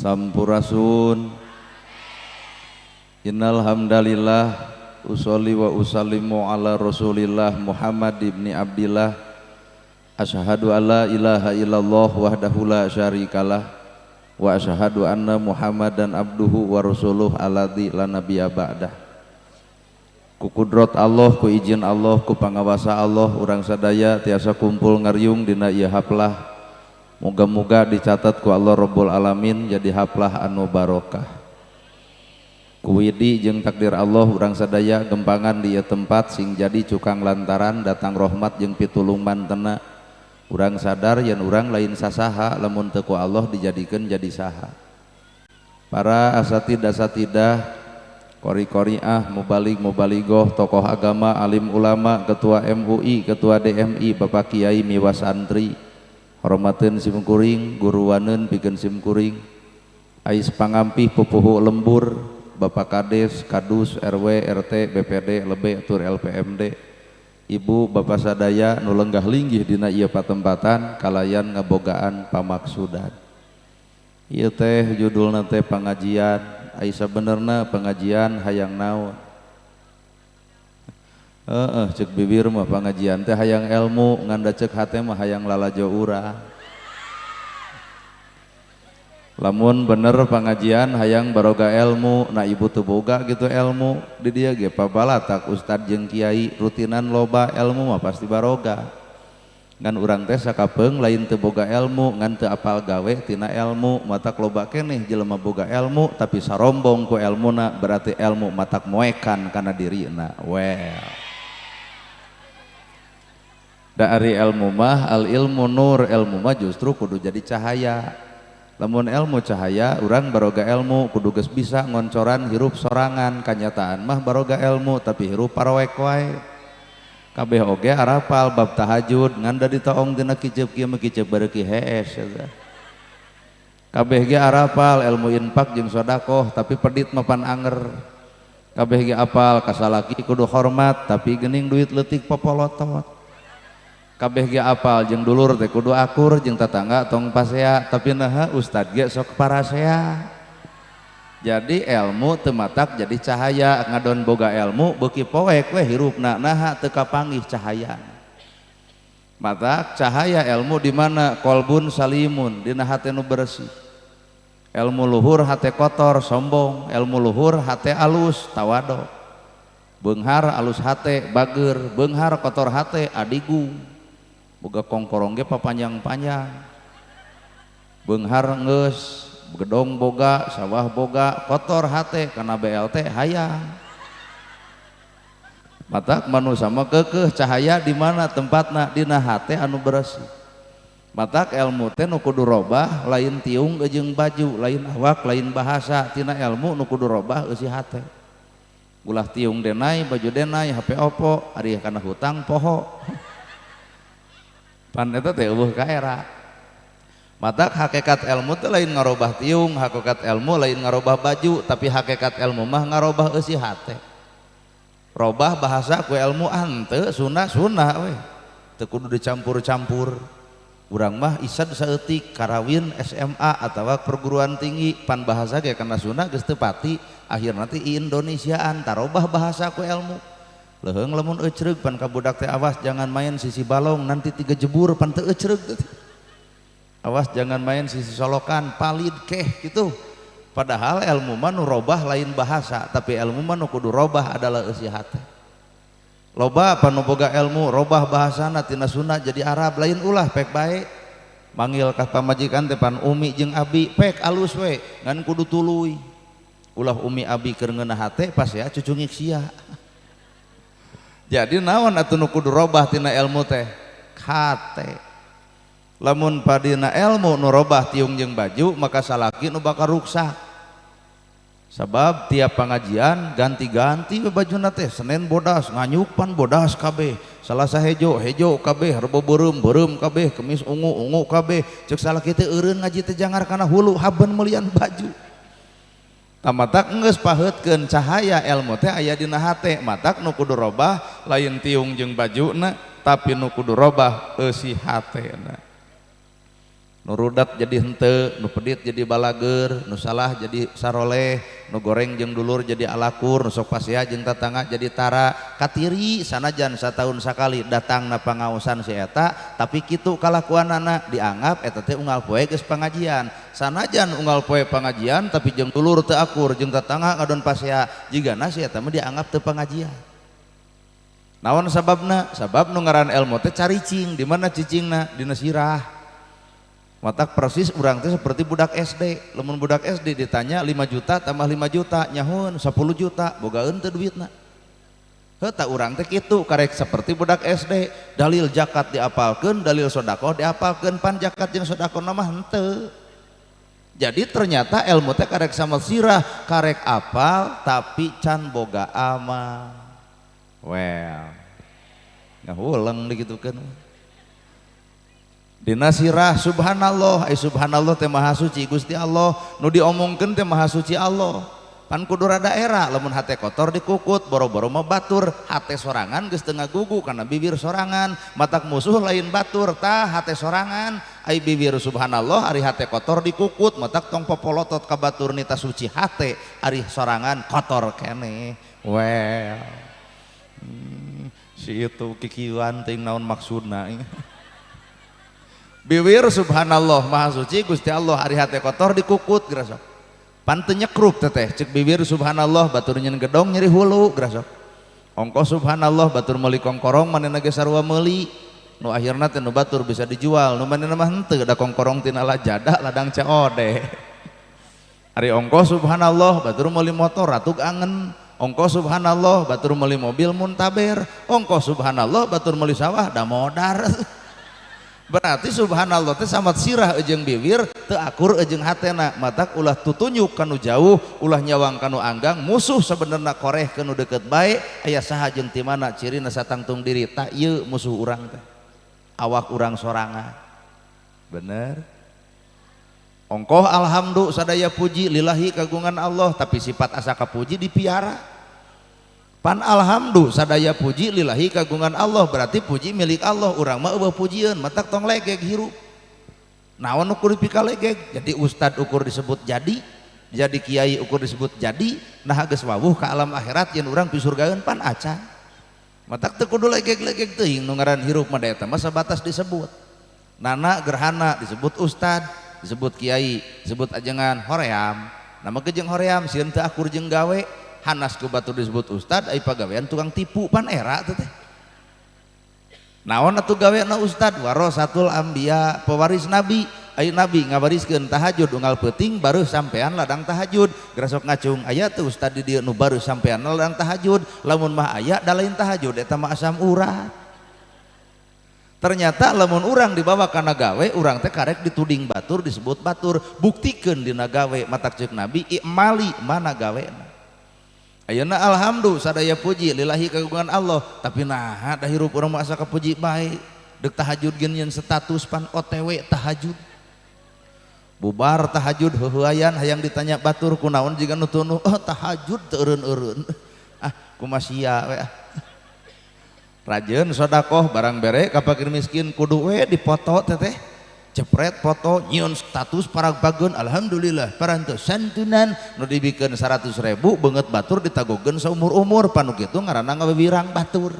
Sampurasun. Innal hamdalillah usolli wa usallimu ala Rasulillah Muhammad ibni Abdillah. Asyhadu alla ilaha illallah wahdahu la syarikalah wa asyhadu anna Muhammadan abduhu wa rasuluh alladzi la nabiyya ba'dah. Ku kudrat Allah, ku izin Allah, ku pangawasa Allah, urang sadaya tiasa kumpul ngaryung dina ieu haplah. Moga-moga dicatat ku Allah Rabbul Alamin jadi haplah anu barokah. Ku widi jeung takdir Allah urang sadaya gempangan di ieu tempat sing jadi cukang lantaran datang rahmat jeung pitulung mantena. Urang sadar yen urang lain sasaha lamun teu ku Allah dijadikeun jadi saha. Para asatidah qori-qoriah, mubaligoh, tokoh agama, alim ulama, ketua MUI, ketua DMI, Bapak Kiai miwa santri, hormateun simkuring, guruwaneun pikeun simkuring, ais pangampih pupuhu lembur, Bapak Kades, Kadus, RW, RT, BPD, Lebe, Tur LPMD, Ibu Bapak sadaya nu lenggah linggih dina ieu patempatan kalayan ngabogaan pamaksudan. Ieu teh judulna teh pangajian, ai sabenerna pengajian hayang naon? Cek bibir mah pengajian teh hayang ilmu, nganda cek hate mah hayang lalajo urang. Lamun bener pengajian hayang baroga ilmu, na ibu teu boga gitu ilmu di dieu ge pabalatak ustad jeung kiai rutinan loba ilmu mah pasti baroga. Ngan urang teh sakapeung lain teu boga ilmu ngan teu apal gawe tina ilmu, matak loba keneh jelema boga ilmu tapi sarombong ku ilmuna, berarti ilmu matak moekan kana dirina. Dari ilmu mah al ilmu nur, ilmu mah justru kudu jadi cahaya. Lamun ilmu cahaya urang baroga ilmu kudu geus bisa ngoncoran hirup sorangan, kanyataan mah baroga ilmu tapi hirup paroek wae. Kabeh oge arapal bab tahajud ngan da ditaong dina kiceup kieu mah kiceup bareuki hees. Kabeh ge arapal ilmu infak jeung sedekah tapi pedit mah pan anger. Kabeh ge apal kasalaki kudu hormat tapi geuning duit leutik popolotot. Kabeh ge apal jeung dulur teh kudu akur jeung tetangga tong pasea tapi naha ustad ge sok parasea. Jadi ilmu teu matak jadi cahaya, ngadon boga ilmu beuki poek we hirupna naha teu kapanggih cahaya. Matak cahaya ilmu di mana? Kolbun salimun, dina hate nu bersih. Ilmu luhur hate kotor sombong, ilmu luhur hate alus tawado. Beunghar alus hate bager, beunghar kotor hate adigu. Boga kongkorong ge papanjang-panjang. Beunghar geus gedong boga, sawah boga, kotor hate kana BLT hayang. Matak manusia mah keukeuh cahaya di mana tempatna? Dina hate anu bersih. Matak ilmu teh nu kudu robah lain tiung jeung baju, lain awak, lain bahasa. Tina ilmu nu kudu robah eusi hate. Ulah tiung denai, baju denai, HP Oppo, ari kana hutang poho. Pan eta teh eueuh ka era. Matak hakikat ilmu teh lain ngarobah tiung, hakikat ilmu lain ngarobah baju, tapi hakikat ilmu mah ngarobah eusi hate. Robah bahasa ku ilmu henteu sunah we. Teu kudu dicampur-campur. Urang mah isad saeutik karawin SMA atawa perguruan tinggi, pan bahasa ge kana sunah geus teu pati, akhirna teh Indonesiaan tarobah bahasa ku ilmu. Leheung lamun eucreug pan ka budak teh awas jangan main sisi balong nanti 3 jebur pan teu eucreug. Awas jangan main sisi solokan palid keh gitu. Padahal ilmu mah nu robah lain bahasa, tapi ilmu mah nu kudu robah adalah eusi hate. Loba panu boga ilmu robah bahasana tina sunna jadi Arab lain ulah pek bae. Manggil ka pamajikan teh pan umi jeung abi pek alus we ngan kudu tuluy. Ulah umi abi keur ngeunah hate pas ya cucungik sia. Jadi naon atuh nu kudu robah tina ilmu teh? Hate. Lamun padina ilmu nu robah tiung jeung baju maka salaki nu bakal ruksak. Sabab tiap pengajian ganti-ganti bajuna teh. Senin bodas nganyupan bodas kabeh, Salasa hejo kabeh, Rebo beureum kabeh, Kemis ungu kabeh. Cek salaki teh eureun ngaji teh jangar kana hulu haben melian baju. Tamatak geus paheutkeun cahaya ilmu teh aya dina hate. Matak nu kudu robah lain tiung jeung bajuna tapi nu kudu robah eusi hatena. nu rudat jadi hente, nu pedit jadi balager, nu salah jadi saroleh, nu goreng jeung dulur jadi alakur, nu sok pasea jeung tatangga jadi tara. Katiri sanajan satahun sakali datangna pangaosan si eta, tapi kitu kalakuanana dianggap eta teh unggal poe geus pangajian. Sanajan unggal poe pangajian tapi jeung dulur teu akur jeung tatangga ngadon pasea, jigana si eta mah dianggap teu pangajian. Naon sababna? Sabab nu ngaran ilmu teh caricing. Di mana cicingna? Dina sirah. Matak persis urang teh seperti budak SD. Lamun budak SD ditanya 5 juta tambah 5 juta nyahun 10 juta bogaeun teu duitna. Heuh urang teh kitu karek seperti budak SD. Dalil zakat diapalkeun, dalil sedekah diapalkeun, pan zakat jeung sedekah mah henteu. Jadi ternyata ilmu teh karek sama sirah, karek apal tapi can boga amal. Well, ngahulang digitukeun. Dina sirah subhanallah, subhanallah teh maha suci Gusti Allah, nu diomongkeun teh maha suci Allah. Pan kudu rada era, lamun hate kotor dikukut, boro-boro mah batur, hate sorangan geus teu ngagugu kana bibir sorangan, matak musuh lain batur, tah hate sorangan, ai bibir subhanallah, ari hate kotor dikukut, matak tong popolotot ka batur nita suci hate, ari sorangan kotor keneh. Well. Si itu kikiwan ting naon maksudna. Bibir subhanallah maha suci Gusti Allah, ari hate kotor dikukut geura sok. Pan teu nyekruk teh cek bibir subhanallah batur nyeun gedong nyeri hulu geura sok. Ongko subhanallah batur meuli kongkorong manehna ge sarua meuli. Nu akhirna teh nu batur bisa dijual, nu manehna mah henteu da kongkorong tina lajada ladang COD. Ari ongko subhanallah batur meuli motor ratug angen. Ongko subhanallah batur meuli mobil muntaber. Ongko subhanallah batur meuli sawah da modar. Berarti subhanallah teh samat sirah jeung bibir teu akur jeung hatena, matak ulah tutunjuk kanu jauh, ulah nyawang kanu anggang, musuh sebenarnya koreh kanu deket bae, aya saha jeung ti mana cirina satangtung diri, tak ieu musuh urang teh. Awak urang sorangan. Bener? Ongkoh alhamdulillah sadaya puji lillahi kagungan Allah, tapi sifat asa kapuji dipiara. Pan alhamdulillah sadaya puji lillahi kagungan Allah, berarti puji milik Allah, urang mah eueuh pujieun, matak tong legeg hirup. Naon ukur pikalegeg? Jadi ustad ukur disebut jadi kiai ukur disebut jadi, nah geus wawuh ka alam akhirat yen urang pisurgaeun pan acan. Matak teu kudu legeg-legeg teuing nu ngaran hirup mah eta mah sabatas disebut. Nana gerhana disebut ustad, disebut kiai, disebut ajengan hoream. Nama jeung hoream sieun teu akur jeung gawe. Hanas ku batur disebut ustad, ai pagawean tukang tipu pan era teh. Naon atuh gaweana ustad? Warasatul anbiya, pewaris nabi. Ai nabi ngawariskeun tahajud unggal peuting baru sampean ladang tahajud. Grasok ngacung aya teh ustad di dieu nu baru sampean ladang tahajud. Lamun mah aya da lain tahajud eta mah asam urat. Ternyata lamun urang dibawa kana gawe, urang teh karek dituding batur disebut batur. Buktikeun dina gawe, matak ceuk nabi i'mali mana gaweana. Ayeuna alhamdulillah sadaya puji lillahi kagungan Allah, tapi nah da hirup urang mah asa kapuji bae. Deuk tahajud geun nyeun status pan OTW tahajud. Bubar tahajud heuheuayan hayang ditanya batur kunaon jiga nu tunuh, tahajud teu eureun-eureun. Kumaha sia we. Rajeun sedekah barang bere ka fakir miskin kudu we dipoto teh. Cepret foto nyieun status paragbageun alhamdulillah parantos santunan nu dibikeun 100.000 beungeut batur ditagogeun saumur-umur panu kitu ngaranna ngawewirang batur.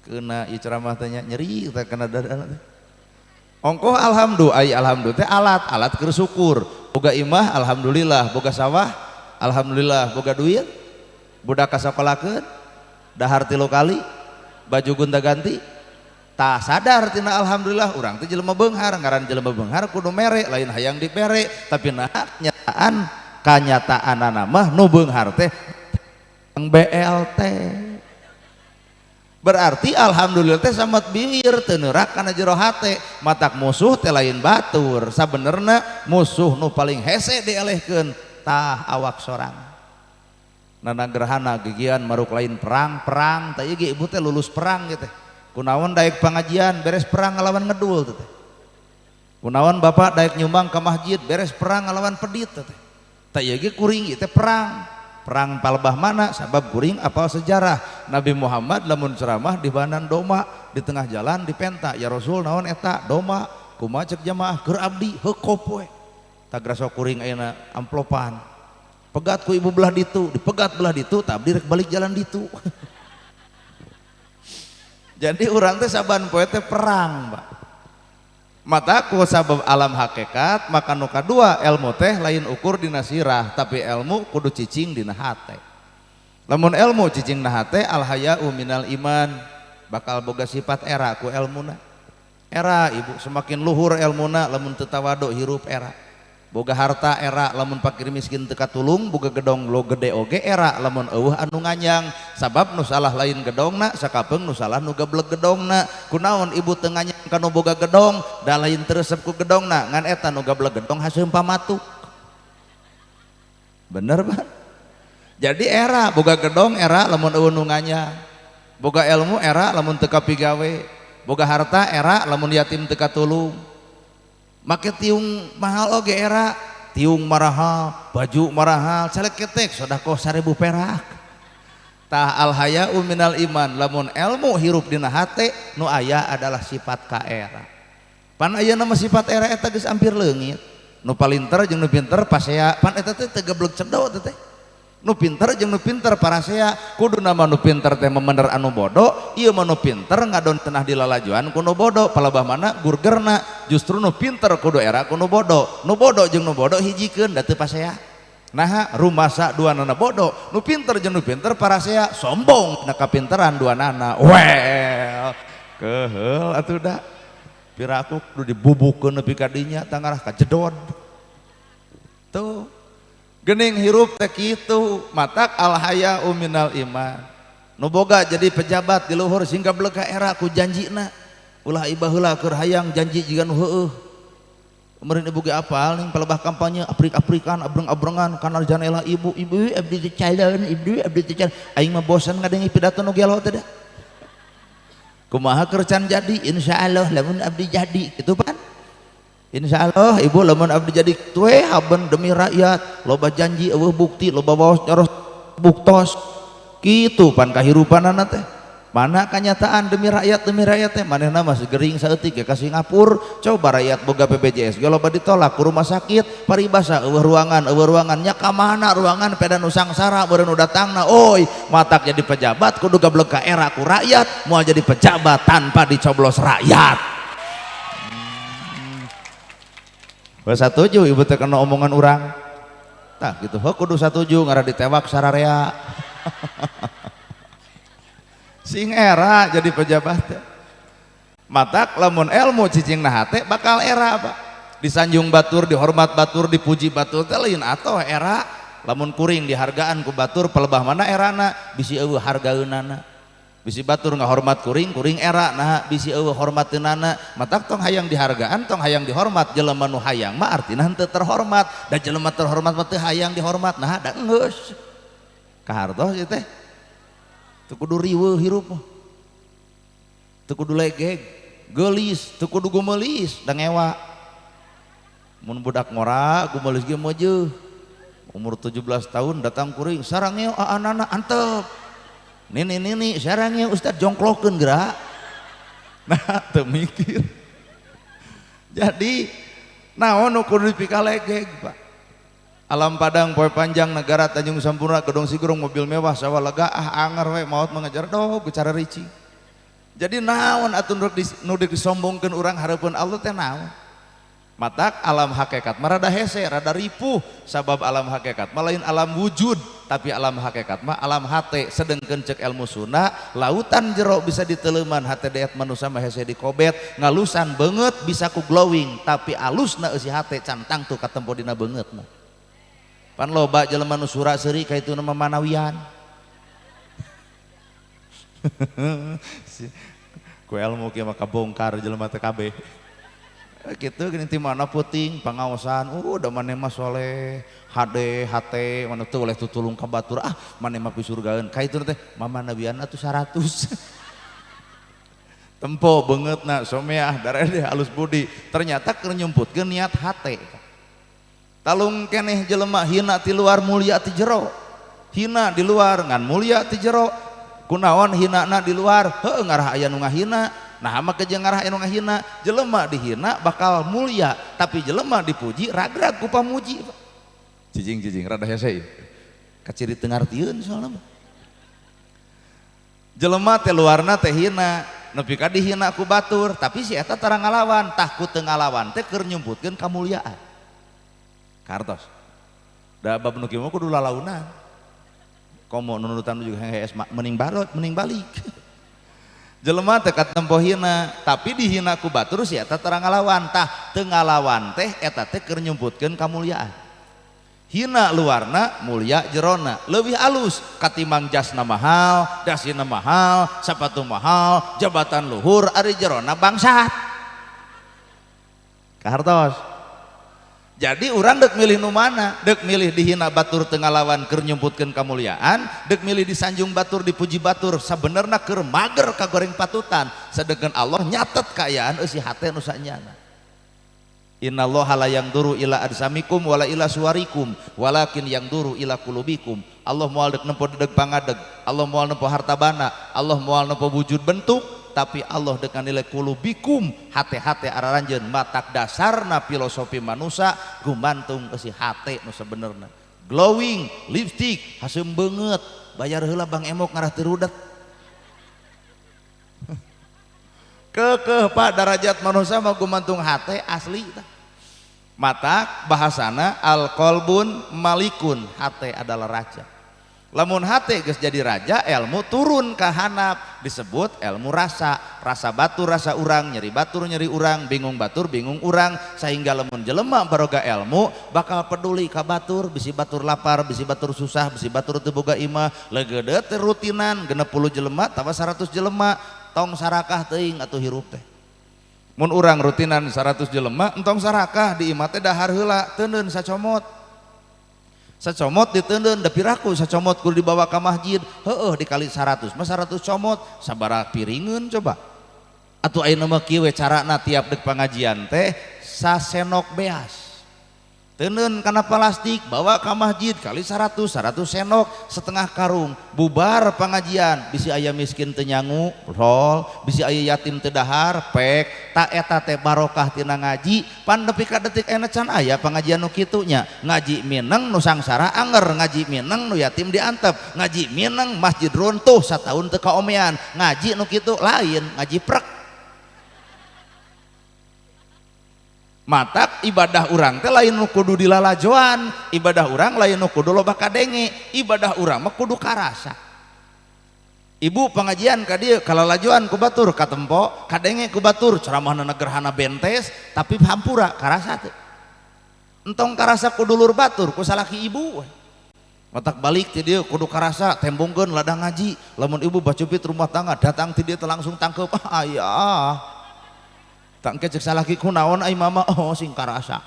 Keuna ieu ceramah teh nyeri teh kana dada. Ongkoh alhamdulillah, ai alhamdulillah teh alat keur syukur. Boga imah alhamdulillah, boga sawah alhamdulillah, boga duit budak kasakolakeun, dahar 3 kali, baju gonta-ganti. Tak sadar tina alhamdulillah urang teh jelema beunghar, ngaran jelema beunghar kudu mere lain hayang dipere, tapi nah kanyataanna mah nu beunghar teh BLT. Berarti alhamdulillah teh samet bibir teu neurak kana jero hate, matak musuh teh lain batur. Sabenerna musuh nu paling hese dielehkeun tah awak sorang. Nana gerhana gigian maruk lain perang tah ieu ge ibu teh lulus perang gitu. Kunaon daek pengajian beres perang ngalawan ngedul teh. Kunaon bapak daek nyumbang ka masjid beres perang ngalawan pedit teh. Tah ieu ge kuring ieu teh perang. Perang palebah mana? Sabab kuring apal sejarah. Nabi Muhammad lamun ceramah di banan doma di tengah jalan dipenta. Ya Rasul naon eta? Doma. kumaha cek jamaah keur abdi heukop we tagra sok kuring ayeuna amplopan pegat ku ibu belah ditu dipegat belah ditu tak abdi rek balik jalan ditu. Jadi urang teh saban poe teh perang Pak. Mata ku sabab alam hakikat maka nu kadua ilmu teh lain ukur dina sirah tapi ilmu kudu cicing dina hate. Lamun ilmu cicing na hate al haya'u minal iman bakal boga sifat era ku ilmuna. Era ibu semakin luhur ilmuna lamun teu tawadu hirup era. Boga harta era lamun fakir miskin teu katulung boga gedong lo gede oge era lamun eueuh anu nganyang sabab nu salah lain gedongna sakapeung nu salah nu geblek gedongna kunaon ibu teu nganyang kana boga gedong da lain teuresep ku gedongna ngan eta nu geblek gedong haseum pamatuk bener Pak. Jadi era boga gedong era lamun eueuh nu nganyang boga ilmu era lamun teu kapigawe boga harta era lamun yatim teu katulung make tiung mahal oge era tiung marahal baju marahal celek ketek sodaqoh 1000 perak tah al haya'u minal iman lamun ilmu hirup dina hate nu aya adalah sifat ka era pan aya nama sifat era eta geus ampir leungit nu palinter jeung nu pinter pasea pan eta teh teu geblek cendot teh nu pinter jeung nu pinter parasea kudu nama nu pinter teh memener anu bodoh ieu mah nu pinter ngadon tenah dilalajuan ku nu bodoh palebah mana gurgerna justru nu pinter kudu era ku nu bodoh jeung nu bodoh hijikeun da teu pasea nah rumasa duanana bodoh nu pinter jeung nu pinter parasea sombong na kapinteran duanana well keheul atuh da piraku kudu dibubukeun nepi ka dinya tangarah kajedod tuh gening hirup teh kitu matak al haya'u minal iman nu boga jadi pejabat di luhur sehingga belega era ku janjina ulah ibah heula keur hayang janji jiga nu heueuh meureun ibu ge apal ning palebah kampanye aprik-aprikan abreng-abrengan kana janela ibu abdi teh calon ibu abdi teh calon aing mah bosan ngadengi pidato nu gelo teh da kumaha keur can jadi insyaallah lamun abdi jadi kitu pan. Insya Allah ibu lamun abdi jadi tue haben demi rakyat loba janji eueuh bukti loba bawas nyoros buktos kitu pan kahirupanana teh mana kenyataan demi rakyat teh manehna mah segering saeutik ke ka Singapura coba rakyat boga BPJS ge loba ditolak ku rumah sakit paribasa eueuh ruangan nya ka mana ruangan peda nu sangsara beureun nu datangna oi matak jadi pejabat kudu gablek ka era ku rakyat moal jadi pejabat tanpa dicoblos rakyat. Satuju ibu teh kena omongan orang tah gitu heuh kudu satuju ngara ditewak sararea sing era jadi pejabat matak lamun ilmu cicing na hate bakal era apa disanjung batur dihormat batur dipuji batur teh lain atoh era lamun kuring dihargaan ku batur pelebah mana erana bisi eueuh hargaeunana bisi batur ngahormat kuring era nah bisi eueuh hormateunana matak tong hayang dihargaan tong hayang dihormat jelema nu hayang mah artina henteu terhormat da jelema terhormat mah teu hayang dihormat nah da geus kahartos ieu teh teu kudu riweuh hirup teu kudu legeg geulis teu kudu gumelis da ngewa mun budak ngora gumelis ge meujeun umur 17 tahun datang kuring sarang ngeo aanana antep nini sarangnya Ustad jongklokeun geura nah teu mikir jadi naon nu kudu dipikalegeg Pak alam padang poe panjang negara Tanjung Sampurna gedong sigurung mobil mewah sawah lega anger we maot mengejar doh bicara ricing jadi naon atuh nu disombongkeun urang hareupeun Allah teh naon matak alam hakikat mah rada hese rada ripuh sabab alam hakikat mah lain alam wujud tapi alam hakikat mah alam hate sedengkeun ceuk ilmu sunnah lautan jero bisa diteleuman hate deet manusia mah hese dikobet ngalusan beungeut bisa ku glowing tapi alusna eusi hate can tangtu katempo dina beungeutna pan loba jelema nu sura seuri ka itu nama manawian ku ilmu kieu mah kabongkar jelema teh kabeh gitu gini ti mana puting pangaosan da maneh mah soleh hade hate mana teu oleh tutulung ka batur maneh mah pisurgaeun ka itu teh mama nabiana tuh 100 tempo beungeutna someah darede halus budi ternyata keur nyumputkeun niat hate talung keneh jelema hina ti luar mulia ti jero hina di luar ngan mulia ti jero kunaon hinana di luar heuh ngarah aya nu ngahina nah ama kejengarah anu ngahina jelema dihina bakal mulia tapi jelema dipuji ragrag ku pamuji cicing rada hese kaciri teu ngartieun soalna jelema teh luarna teh hina nepi ka dihina ku batur tapi si eta tara ngalawan tah ku teu ngalawan teh keur nyumputkeun kamuliaan kartos da bab nu kieu kudu lalaunan komo nunutan juga hees mending balik jelema teh katempo hina tapi dihina ku batur si eta tara ngalawan tah teu ngalawan teh eta teh keur nyumputkeun kamuliaan hina luarna mulia jerona leuwih alus katimbang jasna mahal dasina mahal sapatu mahal jabatan luhur ari jerona bangsat kahartos jadi urang dek milih nu mana dek milih dihina batur teu ngalawan keur nyumputkeun kamuliaan dek milih disanjung batur dipuji batur sabenerna keur mager kagoreng patutan sedengkeun Allah nyatet kaayaan eusi hate nu sanyana innallaha la yangduru ila ajsamikum wala ila suwarikum walakin yangduru ila qulubikum Allah moal dek nempo dedeg pangadeg Allah moal nempo harta bana Allah moal nempo wujud bentuk tapi Allah dengan nilai kulubikum hate-hate araranjeun matak dasarna filosofi manusia gumantung si hate nu sebenarnya glowing lipstick haseum beungeut bayar heula Bang Emok ngarah tirudet kekeh Pak darajat manusia mah gumantung hate asli matak bahasana al qalbun malikun hate adalah raja lamun hate geus jadi raja ilmu turun ka hanap disebut ilmu rasa batur rasa urang nyeri batur nyeri urang bingung batur bingung urang sehingga lamun jelema baroga ilmu bakal peduli ka batur bisi batur lapar bisi batur susah bisi batur teu boga imah leugeudeut teh rutinan 60 jelema tawa 100 jelema tong sarakah teuing atuh hirup teh mun urang rutinan 100 jelema entong sarakah di imah teh dahar heula teuneun sacomot sacomot diteundeun da piraku sacomot kudu dibawa ka masjid heueuh dikali 100 mah 100 comot sabaraha piringeun coba atuh ayeuna mah kieu we carana tiap dek pangajian teh sasenok beas teuneun kana plastik bawa ka masjid kali 100 senok setengah karung bubar pangajian bisi aya miskin teu nyangu rol bisi aya yatim teu dahar pek ta eta teh barokah tina ngaji pan nepi ka detik ena can aya pangajian nu kitu nya ngaji mineng nu sangsara anger ngaji mineng nu yatim diantep ngaji mineng masjid runtuh sataun teu kaomean ngaji nu kitu lain ngaji prek matak ibadah urang teh lain nu kudu dilalajoan ibadah urang lain nu kudu loba kadenge ibadah urang mah kudu karasa ibu pengajian ka dieu kalalajoan ku batur katempo kadenge ku batur ceramahna gerhana bentes tapi hampura karasa teh entong karasa ku dulur batur ku salaki ibu matak balik ti dieu kudu karasa tembongkeun ladang ngaji lamun ibu bacupit rumah tangga datang ti dieu teh langsung tangkep aya tak kecek salaki kunaon ai mama oh sing karasa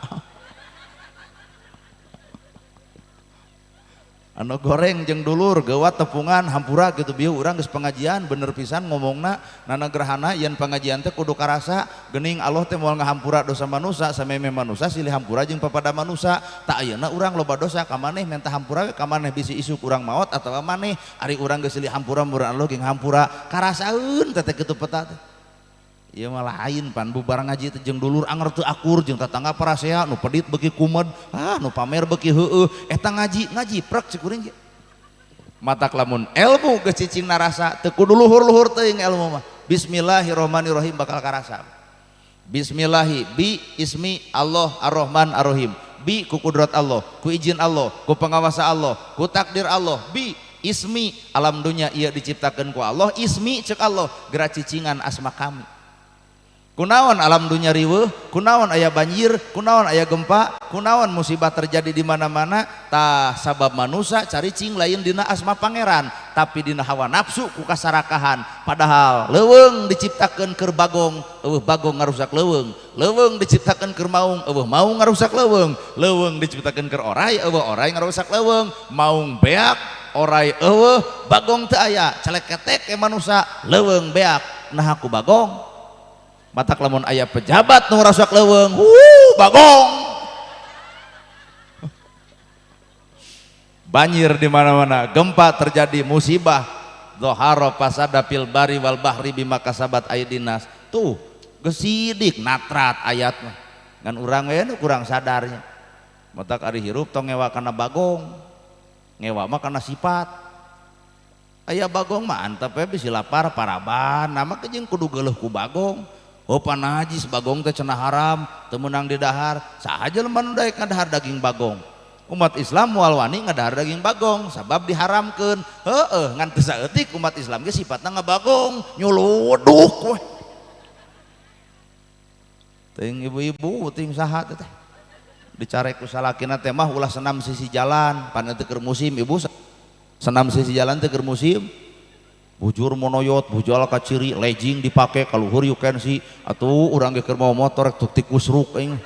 anu goreng jeung dulur gawat tepungan hampura gitu bieu urang geus pengajian bener pisan ngomongna nana gerhana yen pengajian teh kudu karasa geuning Allah teh moal ngahampura dosa manusia sameme manusia silih hampura jeung papada manusia tak ayeuna urang loba dosa ka maneh minta hampura ka maneh bisi isuk urang maot atawa maneh ari urang geus silih hampura meureun Allah ge ngahampura karasaeun teh kitu peta teh ieu mah lain pan bubar ngaji teh jeung dulur anger teu akur jeung tetangga parasea nu pedit beuki kumed nu pamer beuki heueuh eta ngaji prek cikuring matak lamun ilmu geus cicingna rasa teu kudu luhur-luhur teuing ilmu mah bismillahirrahmanirrahim bakal karasa bismillahi bi ismi Allah ar-Rahman ar-Rahim bi ku kudrat Allah ku izin Allah ku pangawasa Allah ku takdir Allah bi ismi alam dunya ieu diciptakeun ku Allah ismi ceuk Allah geura cicingan asma kami kunaon alam dunya riweuh kunaon aya banjir kunaon aya gempa kunaon musibah terjadi di mana-mana tah sabab manusia caricing lain dina asma pangeran tapi dina hawa nafsu ku kasarakahan padahal leuweung diciptakeun keur bagong eueuh bagong ngarusak leuweung leuweung diciptakeun keur maung eueuh maung ngarusak leuweung leuweung diciptakeun keur oray eueuh oray ngarusak leuweung maung beak oray eueuh bagong teu aya calek ketek ke manusia leuweung beak nah aku bagong matak lamun aya pejabat nu ngarasak leuweung bagong banjir di mana-mana gempa terjadi musibah dhahara fasada fil bari wal bahri bima kasabat aydinas tuh gesidik natrat ayat mah ngan urang we kurang sadarnya matak ari hirup tong ngewa kana bagong ngewa mah kana sifat aya bagong mah antep we bisi lapar paraban nama jeung kudu geuleuh ku bagong oh panajis bagong teh cenah haram teu meunang di dahar saha jelema nu daek ngadahar daging bagong umat Islam moal wani ngadahar daging bagong sabab diharamkeun heueuh ngan teu saeutik umat Islam ge sifatna ngabagong nyuluduk we teuing ibu-ibu ting saha teh dicarek ku salakina teh mah ulah senam sisi jalan pan teu keur musim ibu senam sisi jalan teu keur musim bujur monoyot bujal ka ciri legging dipake kaluhur you can see atuh urang ge keur mau motor tuk tikus ruk aing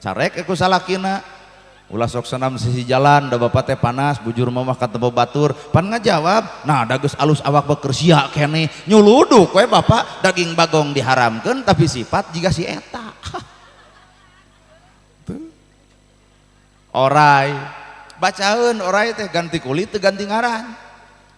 carek ku salakina ulah sok senam sisi jalan da bapak teh panas bujur mamah katemu batur pan ngajawab nah da geus alus awak beuker sia keneh nyuluduk we bapak daging bagong diharamkeun tapi sifat jiga si eta orai bacaeun orai teh ganti kulit teh ganti ngaran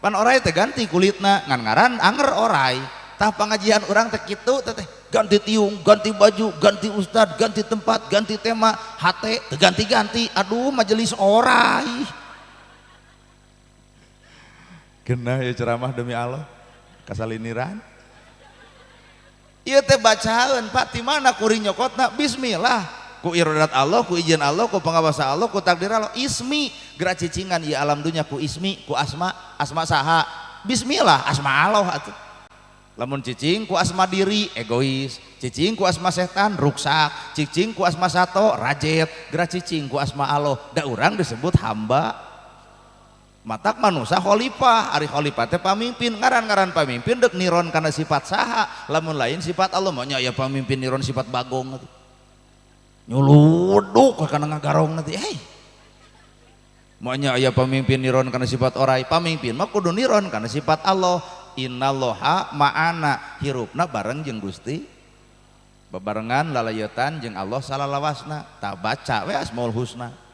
pan orai teh ganti kulitna ngan ngaran anger orai tah pangajian urang teh kitu teh ganti tiung ganti baju ganti ustad ganti tempat ganti tema hate teh ganti-ganti aduh majelis orai genah ya ceramah demi Allah kasaliniran ieu teh bacaeun Pak ti mana kuring nyokotna bismillah ku iradat Allah, ku izin Allah, ku pangawasa Allah, ku takdir Allah ismi gerak cicingan ya alam dunya ku ismi, ku asma, asma saha bismillah asma Allah atuh lamun cicing ku asma diri egois cicing ku asma setan ruksak cicing ku asma sato rajet gerak cicing ku asma Allah da urang disebut hamba matak manusia khalifah ari khalifah teh pamimpin ngaran-ngaran pamimpin dek niron kana sifat saha lamun lain sifat Allah mah nya aya pamimpin niron sifat bagong atuh nyuluduk karena ngagarong nanti maunya aya pemimpin niron karena sifat orai pamimpin mah kudu niron karena sifat Allah innallaha ma'ana hirupna bareng jeung Gusti bebarengan lalayetan jeung Allah salalawasna tak baca we asmaul husna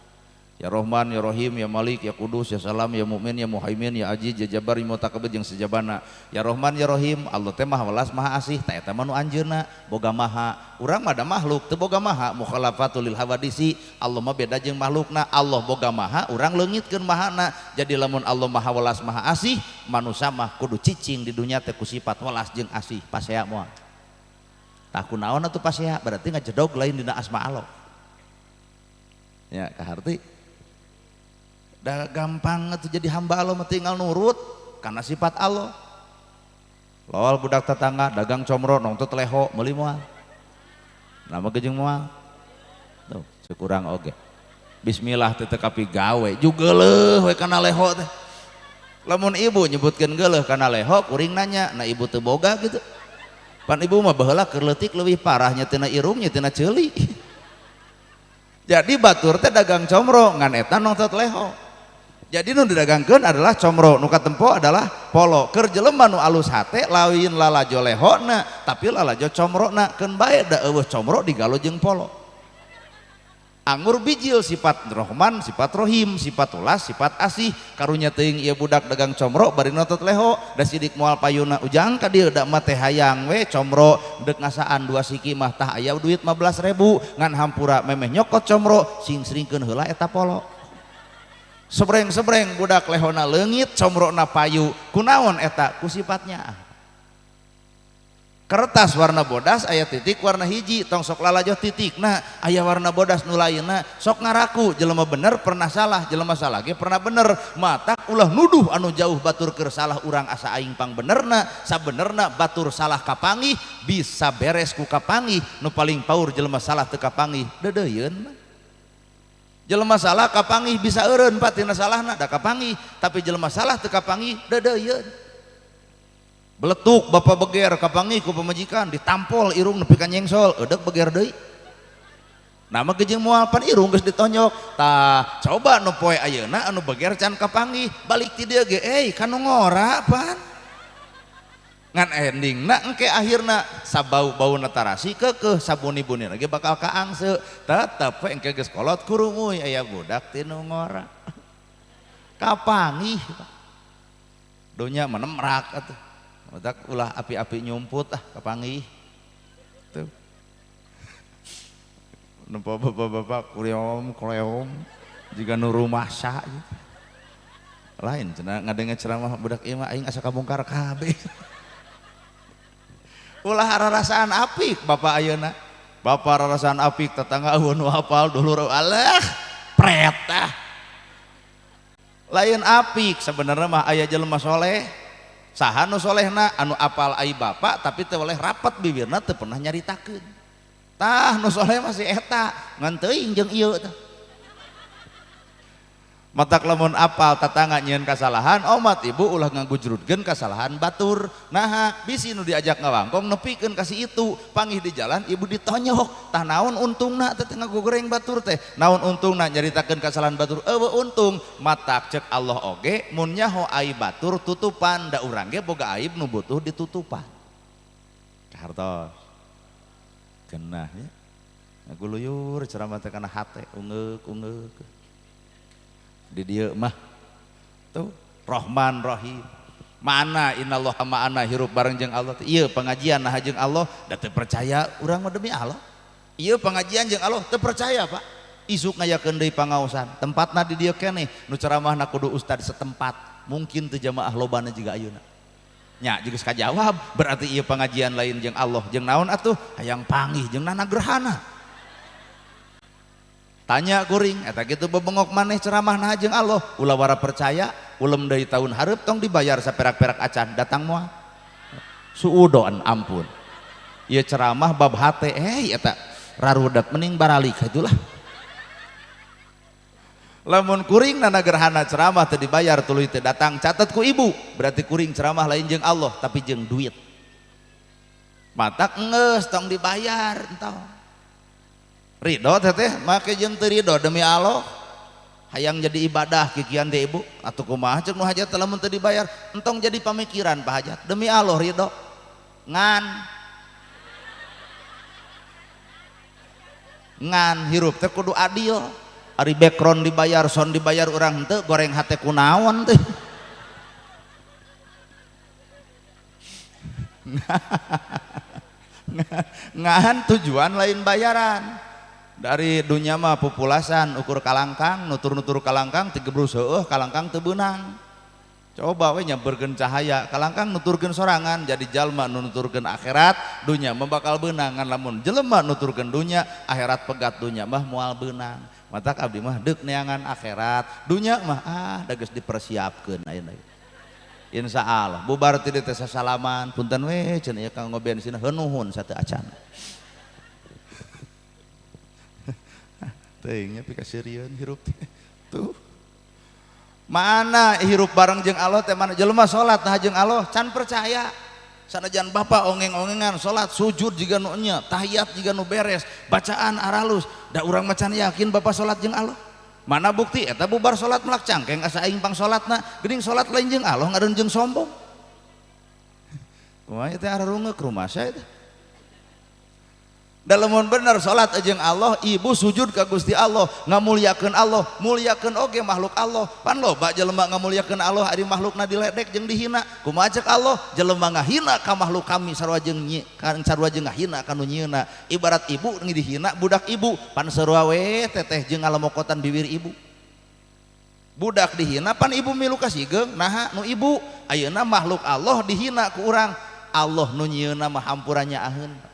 ya Rahman ya Rahim ya Malik ya Kudus ya Salam ya Mukmin ya Muhaimin ya Aziz ya Jabbar ya Mutakabbir jeung sejabana ya Rahman ya Rahim Allah teh maha welas maha asih ta eta mah nu anjeunna boga maha urang mah da makhluk teu boga maha mukhalafatul lil hawadisi Allah mah beda jeung makhlukna Allah boga maha urang leungitkeun mahana jadi lamun Allah maha welas maha asih manusia mah kudu cicing di dunya teh ku sifat welas jeung asih pasea moal tah kunaon atuh pasea berarti ngajedog lain dina asma Allah ya kaharti dah gampang itu jadi hamba Allah tinggal nurut karena sifat Allah lawal budak tetangga dagang comro nongtut leho meuli moal nama gejeng moal tuh sekurang oge bismillah teh kapi gawe juga leuh we kana leho teh lamun ibu nyebutkeun geuleuh kana leho kuring nanya na ibu teu boga gitu pan ibu mah baheula keur leutik leuwih parah nyetina irung nyetina ceuli jadi batur teh dagang comro ngan eta nongtut leho jadi nu didagangkeun adalah comro nu katempo adalah polo keur jelema nu alus hate lain lalajo lehona tapi lalajo comrona keun bae da eueuh comro digalo jeung polo anggur bijil sifat Rahman sifat Rohim sifat ulas sifat asih karunya teuing ieu budak dagang comro bari notot leho da sidik moal payuna ujang ka dieu da mah teh hayang we comro deuk ngasaan 2 siki mah tah aya duit 15.000 ngan hampura memeh nyokot comro sing-sringkeun heula eta polo sebreng-sebreng budak lehona leungit comrona payu kunaon eta ku sifatnya kertas warna bodas aya titik warna hiji tong sok lalajoh titikna aya warna bodas nu lainna sok ngaraku jelema bener pernah salah jelema salah ge pernah bener matak ulah nuduh anu jauh batur keur salah urang asa aing pang benerna sabenerna batur salah kapangih bisa beres ku kapangih nu paling paur jelema salah teu kapangih deudeuyeun jelema salah kapangih bisa eureun Pak tina salahna da kapangih tapi jelema salah teu kapangih deudeuyeun beletuk bapak beger kapangih ku pamajikan ditampol irung nepi ka nyengsol eudek beger deui nama gejeng moal pan irung geus ditonjok tah coba nu poe ayeuna anu beger can kapangih balik ti dieu ge kanu ngora pan ngan endingna engke akhirna sabau-bauna tarasi keukeuh sabuni-buni lagi bakal kaangse tetep we engke geus kolot kurunguy aya budak tinu ngora kapangih dunya menemrak atuh matak ulah api-api nyumput kapanggih tuh nempo bapak-bapak kuleom jika nu rumah sa lain cenah ngadenga ceramah budak ieu mah aing asa kabongkar kabeh ulah rarasaan apik bapak ayeuna bapak rarasaan apik tetangga nu hafal dulur Allah pret lain apik sebenarnya mah aya jelema soleh saha nu solehna anu apal ai bapak tapi teu oleh rapat bibirna teu pernah nyaritakeun tah nu soleh masih eta ngan teuing jeung ieu tah matak lamun apal tatangga nyieun kasalahan omat ibu ulah ngagujrudkeun kasalahan batur nah bisi nu diajak ngawangkong nepikeun kasih itu panggih di jalan ibu ditonyok tah naon untungna teh ngagogoreng batur teh naon untungna nyaritakeun kasalahan batur eueuh untung matak cek Allah oge mun nyaho aib batur tutupan da urang ge boga aib nu butuh ditutupan hartos genah ya ngaguluyur ceramah teh kana hate ungeuk di dieu mah tuh Rahman Rahim mana innallaha ma'ana hirup bareng jeung Allah ieu pengajian nah jeung Allah da teu percaya urang mah demi Allah ieu pengajian jeung Allah teu percaya Pak isuk ngayakeun deui pangaosan tempatna di dieu keneh nu ceramahna kudu ustad setempat mungkin teu jamaah lobana jiga ayeuna nya jiga sakajawab berarti ieu pengajian lain jeung Allah jeung naon atuh hayang panggih jeung nana gerhana tanya kuring eta kitu bebengok maneh ceramah nah jeung Allah ulah wara percaya ulem deui tahun hareup tong dibayar saperak-perak acan datang moal suudon ampun ieu ceramah bab hate eta rarudak mending baralik itulah lamun kuring nana gerhana ceramah teu dibayar tuluy teu datang catat ku ibu berarti kuring ceramah lain jeung Allah tapi jeung duit matak geus tong dibayar entong ridho teteh make jeung teu ridho demi Allah hayang jadi ibadah kikian teh ibu atuh kumaha ceuk nu hajat lamun teu dibayar entong jadi pamikiran pak hajat demi Allah ridho ngan hirup teh kudu adil ari background dibayar son dibayar urang henteu goreng hate kunaon teh ngan tujuan lain bayaran dari dunia mah populasan ukur kalangkang nutur-nutur kalangkang tigebrus heueuh kalangkang teu beunang coba we nyamperkeun cahaya kalangkang nuturkeun sorangan jadi jalma nu nuturkeun akhirat dunya mah bakal beunang ngan lamun jelema nuturkeun dunya akhirat pegat dunya mah moal beunang matak abdi mah deuk neangan akhirat dunya mah da geus dipersiapkeun ayeuna insyaallah bubar ti dieu teh sasalaman punten we cenah ieu kang ngobensin heunuhun sateu acan teuingnya pika sirieun hirup tuh mana hirup bareng jeung Allah teh mana jelema salat nah jeung Allah can percaya sanajan bapak ongeng-ongengan salat sujud jiga nu nya tahiyat jiga nu beres bacaan aralus da urang mah can yakin bapak salat jeung Allah mana bukti eta bubar salat melak cangkeng asa aing pang salatna geuning salat lain jeung Allah ngadeun jeung sombong kumaha teh ararungeuk rumasya eta dalamun bener salat jeung Allah ibu sujud ka Gusti Allah ngamuliakeun Allah muliakeun oge makhluk Allah pan loba jelema ngamuliakeun Allah ari makhlukna diledek jeung dihina kumaha ceuk Allah jelema ngahina ka makhluk kami sarua jeung ngahina ka nu nyieuna ibarat ibu dihina budak ibu pan sarua we teteh jeung ngalamokotan bibir ibu budak dihina pan ibu milu kasigeung naha nu ibu ayeuna makhluk Allah dihina ku urang Allah nu nyieuna mah hampurannya aheun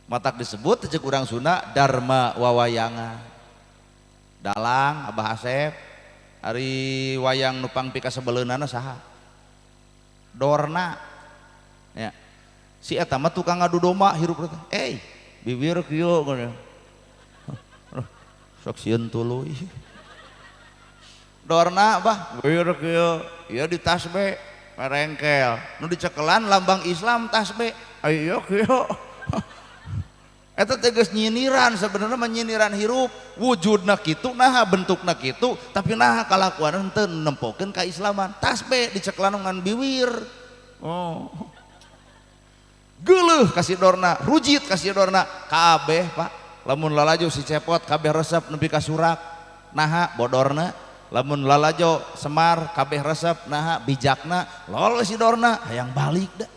matak disebut cek urang Sunda dharma wawayangan dalang Abah Asep ari wayang nupang pika sebeleunana saha dorna ya si eta mah tukang ngadu domba hirup teh bibir kieu sok sieun tuluy dorna bah bibir kieu ieu di tasbih merengkel nu dicekelan lambang Islam tasbih ayo kieu eta tegas nyiniran sebenarnya menyiniran hirup wujudna kitu nah bentukna kitu tapi nah kalakuan henteu nempokeun kaislaman tasbih diceklan ngan biwir geuleuh kasih dorna rujit kasih dorna kabeh Pak lamun lalaju si cepot kabeh resep nepi ka surak naha bodorna lamun lalajo Semar kabeh resep nah bijakna lol si Dorna hayang balik dah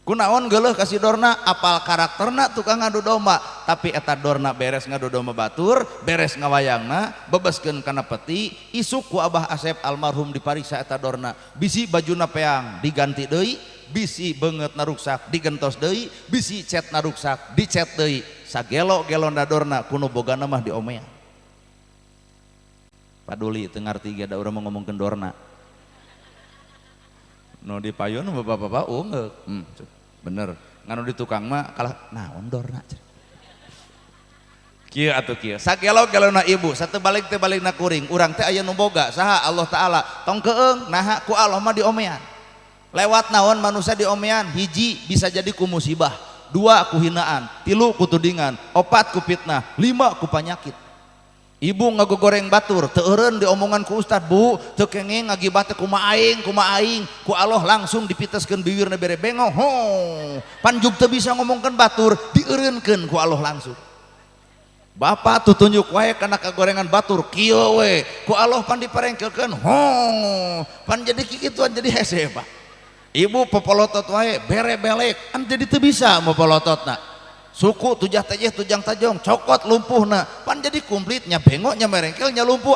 kunaon geuleuh ka si Dorna apal karakterna tukang ngadu domba tapi eta Dorna beres ngadu domba batur beres ngawayangna bebeskeun kana peti isuk ku Abah Asep almarhum dipariksa eta Dorna bisi bajuna peang diganti deui bisi beungeutna ruksak digentos deui bisi cetna ruksak dicet deui sagelo-gelona Dorna kuno bogana mah diomean paduli teu ngarti ge da urang ngomongkeun Dorna no di payon bapak-bapak ungeuk bener nganu di tukang mah kalah naon Dorna kieu atuh kieu sagelo-gelona ibu satebalik teh balikna kuring urang teh aya nu boga saha Allah taala tong keung naha ku Allah mah diomean lewat naon manusia diomean hiji bisa jadi ku musibah dua ku hinaan tilu ku tudingan opat ku fitnah lima ku panyakit ibu ngagogoreng batur teu eureun diomongan ku ustad bu teu kenging ngagibat teh kumaha aing ku Allah langsung dipiteskeun bibirna bere bengong ho panjug teu bisa ngomongkeun batur dieureunkeun ku Allah langsung bapak tutunjuk wae kana kagorengan batur kieu we ku Allah pan diparengkelkeun ho pan jadi kikituan jadi hese pak ibu popolotot wae bere belek an jadi teu bisa mopolototna suku tujah tejeh tujang tajong cokot lumpuhna pan jadi kumplitnya bengoknya merengkelnya lumpuh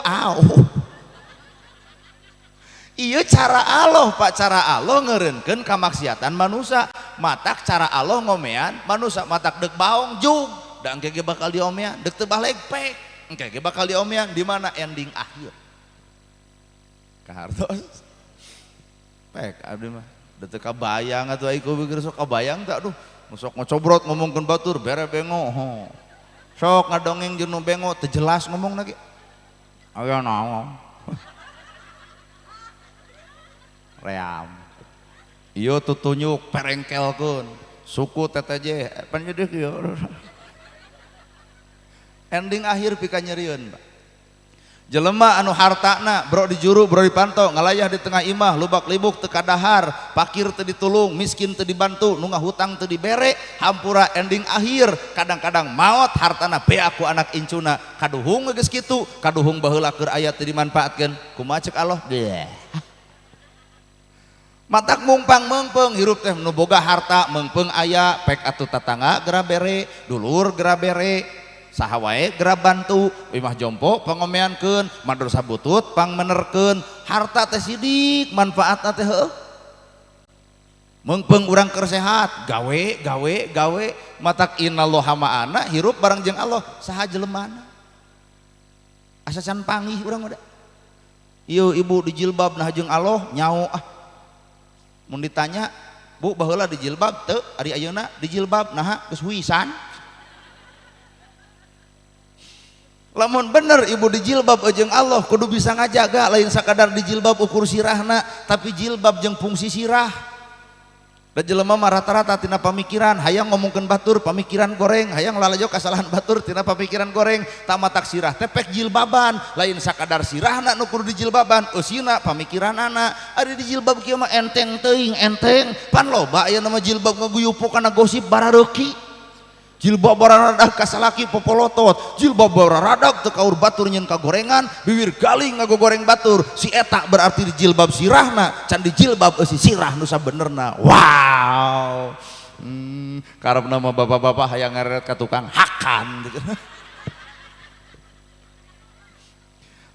iya cara Allah pak cara Allah ngeureunkeun kamaksiatan manusia matak cara Allah ngomean manusia matak dek baong jug da engke ge bakal diomean dek teu balik pek engke ge bakal diomean di mana ending akhir kahartos pek abdi mah da teu kabayang atuh ai ku pikir sok kabayang teh aduh sok ngocobrot ngomongkeun batur bere bengo sok ngadongeng jeung nu bengo teu jelas ngomong lagi aya naon ream ieu tutunyuk perengkelkeun suku TTJ pan jadi kieu ending akhir pika nyerieun jelema anu hartana bro dijuru bro dipantau ngalayah di tengah imah lubak libuk teu kadahar fakir teu ditulung miskin teu dibantu nu ngahutang teu dibere hampura ending akhir kadang-kadang maot hartana bea ku anak incuna kaduhung geus kitu kaduhung baheula keur aya teu dimanfaatkeun kumaha ceuk Allah matak mungpang meungpeung hirup teh nu boga harta meungpeung aya pek atuh tatangga gera bere dulur gera bere saha wae gera bantu imah jompo pangomeankeun madrasah butut pangmenerkeun harta teh sidik manfaatna teh heueuh meungpeung urang keur sehat gawe matak innallaha ma'ana hirup bareng jeung Allah saha jelemana asa can panggih urang udah ieu ibu di jilbab nah jeung Allah nyao mun ditanya bu baheula di jilbab teu ari ayeuna di jilbab naha geus wisan lamun bener ibu di jilbab jeung Allah kudu bisa ngajaga lain sakadar di jilbab ukur sirahna tapi jilbab jeung fungsi sirah da jelema mah rata-rata tina pamikiran hayang ngomongkeun batur pamikiran goreng hayang lalajo kasalahan batur tina pamikiran goreng tamatak sirah teh pek jilbaban lain sakadar sirahna nu kudu di jilbaban eusina pamikiranana ari di jilbab kieu mah enteng teuing enteng pan loba aya nama jilbab ngaguyup kana gosip barareuki jilbab bararadag kasalaki popolotot jilbab bararadag teu kaur batur nyeun kagorengan bibir galing ngagogoreng batur si eta berarti di jilbab sirahna can di jilbab eusi sirah nu sabenerna wow karepna mah bapak-bapak hayang ngareret ka tukang hakan gitu.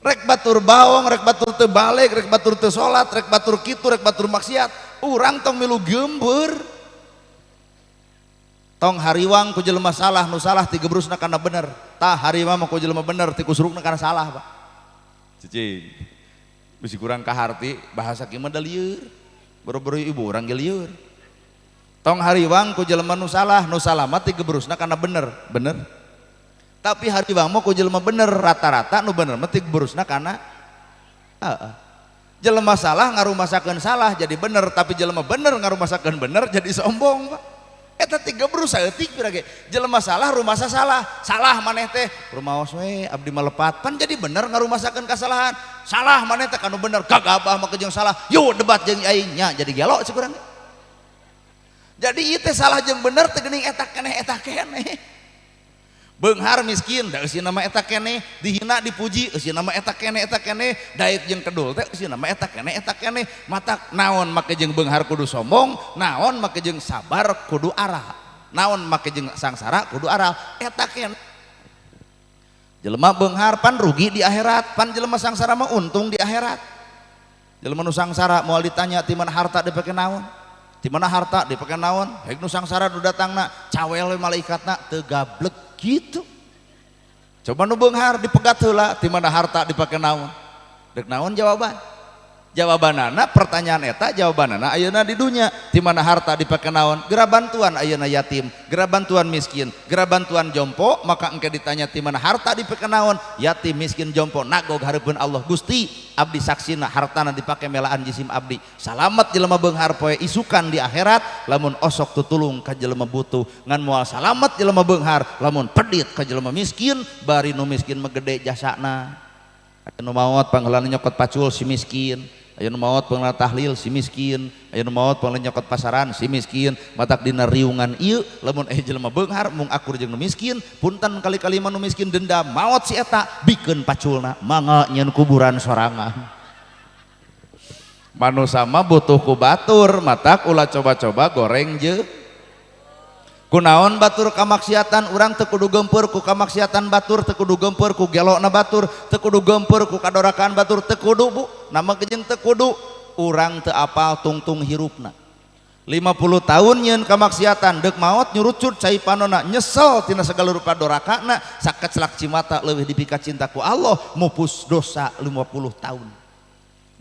Rek batur baong rek batur teu balik rek batur teu salat rek batur kitu rek batur maksiat urang tong milu geumbeur tong hariwang ku jelema salah nu salah ti gebrusna kana bener tah hariwang mah ku jelema bener ti kusrukna kana salah pak cicing bisi kurang kaharti bahasa kieu mah da lieur boro-boro ibu urang ge lieur tong hariwang ku jelema nu salah mah ti gebrusna kana bener tapi hariwang mah ku jelema bener rata-rata nu bener mah ti gebrusna kana jelema salah ngarumasakeun salah jadi bener tapi jelema bener ngarumasakeun bener jadi sombong pak eta tiga berusaha etik pirage jelema salah rumasa salah maneh teh rumaos we abdi malepat pan jadi bener ngarumasakeun kasalahan salah maneh teh kanu bener gagabah mah jeung salah yuk debat jeung aing nya jadi gelo cik urang jadi ieu teh salah jeung bener teh geuning eta keneh beunghar miskin da eusi nama eta keneh, dihina dipuji eusi nama eta keneh daek jeung kedul teh eusi nama eta keneh matak naon make jeung beunghar kudu sombong, naon make jeung sabar kudu arah, naon make jeung sangsara kudu arah, eta keneh jelema beunghar pan rugi di akhirat, pan jelema sangsara mah untung di akhirat. Jelema nu sangsara moal ditanya ti mana harta dipake naon, ti mana harta dipake naon, haik nu sangsara nu datangna cawel we malaikatna teu gablek gitu. Coba nu beunghar dipegat heula ti mana harta dipake naon, deuk naon jawaban, jawabanana pertanyaan eta jawabanana ayeuna di dunya ti mana harta dipake naon, geura bantuan ayeuna yatim, geura bantuan miskin, geura bantuan jompo, maka engke ditanya ti mana harta dipake naon, yatim miskin jompo nagog hareupeun Allah, Gusti abdi saksina hartana dipake melaan jisim abdi, salamet jelema beunghar poe isukan di akhirat, lamun osok tutulung ka jelema butuh, ngan moal salamet jelema beunghar lamun pedit ka jelema miskin, bari nu miskin mah gede jasana. Aya nu maot pangheulana nyokot pacul si miskin, aya nu maot pangheulana tahlil si miskin, aya nu maot pangheulana nyokot pasaran si miskin, matak dina riungan ieu lamun jelema beunghar mung akur jeung nu miskin, punten kali-kali mah nu miskin dendam maot si eta bikeun paculna mangga nyeun kuburan sorangan. Manusia mah butuh ku batur, matak ulah coba-coba goreng je. Kunaon batur kamaksiatan, urang teu kudu gempeur ku kamaksiatan batur, teu kudu gempeur ku gelokna batur, teu kudu gempeur ku kadorakaan batur, teu kudu Bu, nama jeung teu kudu. Urang teu apal tungtung hirupna. 50 tahun nyeun kamaksiatan, deuk maot nyurucut cai panonna, nyesel tina segala rupa dorakana, sakeclak cimata leuwih dipika cinta ku Allah, mupus dosa 50 tahun.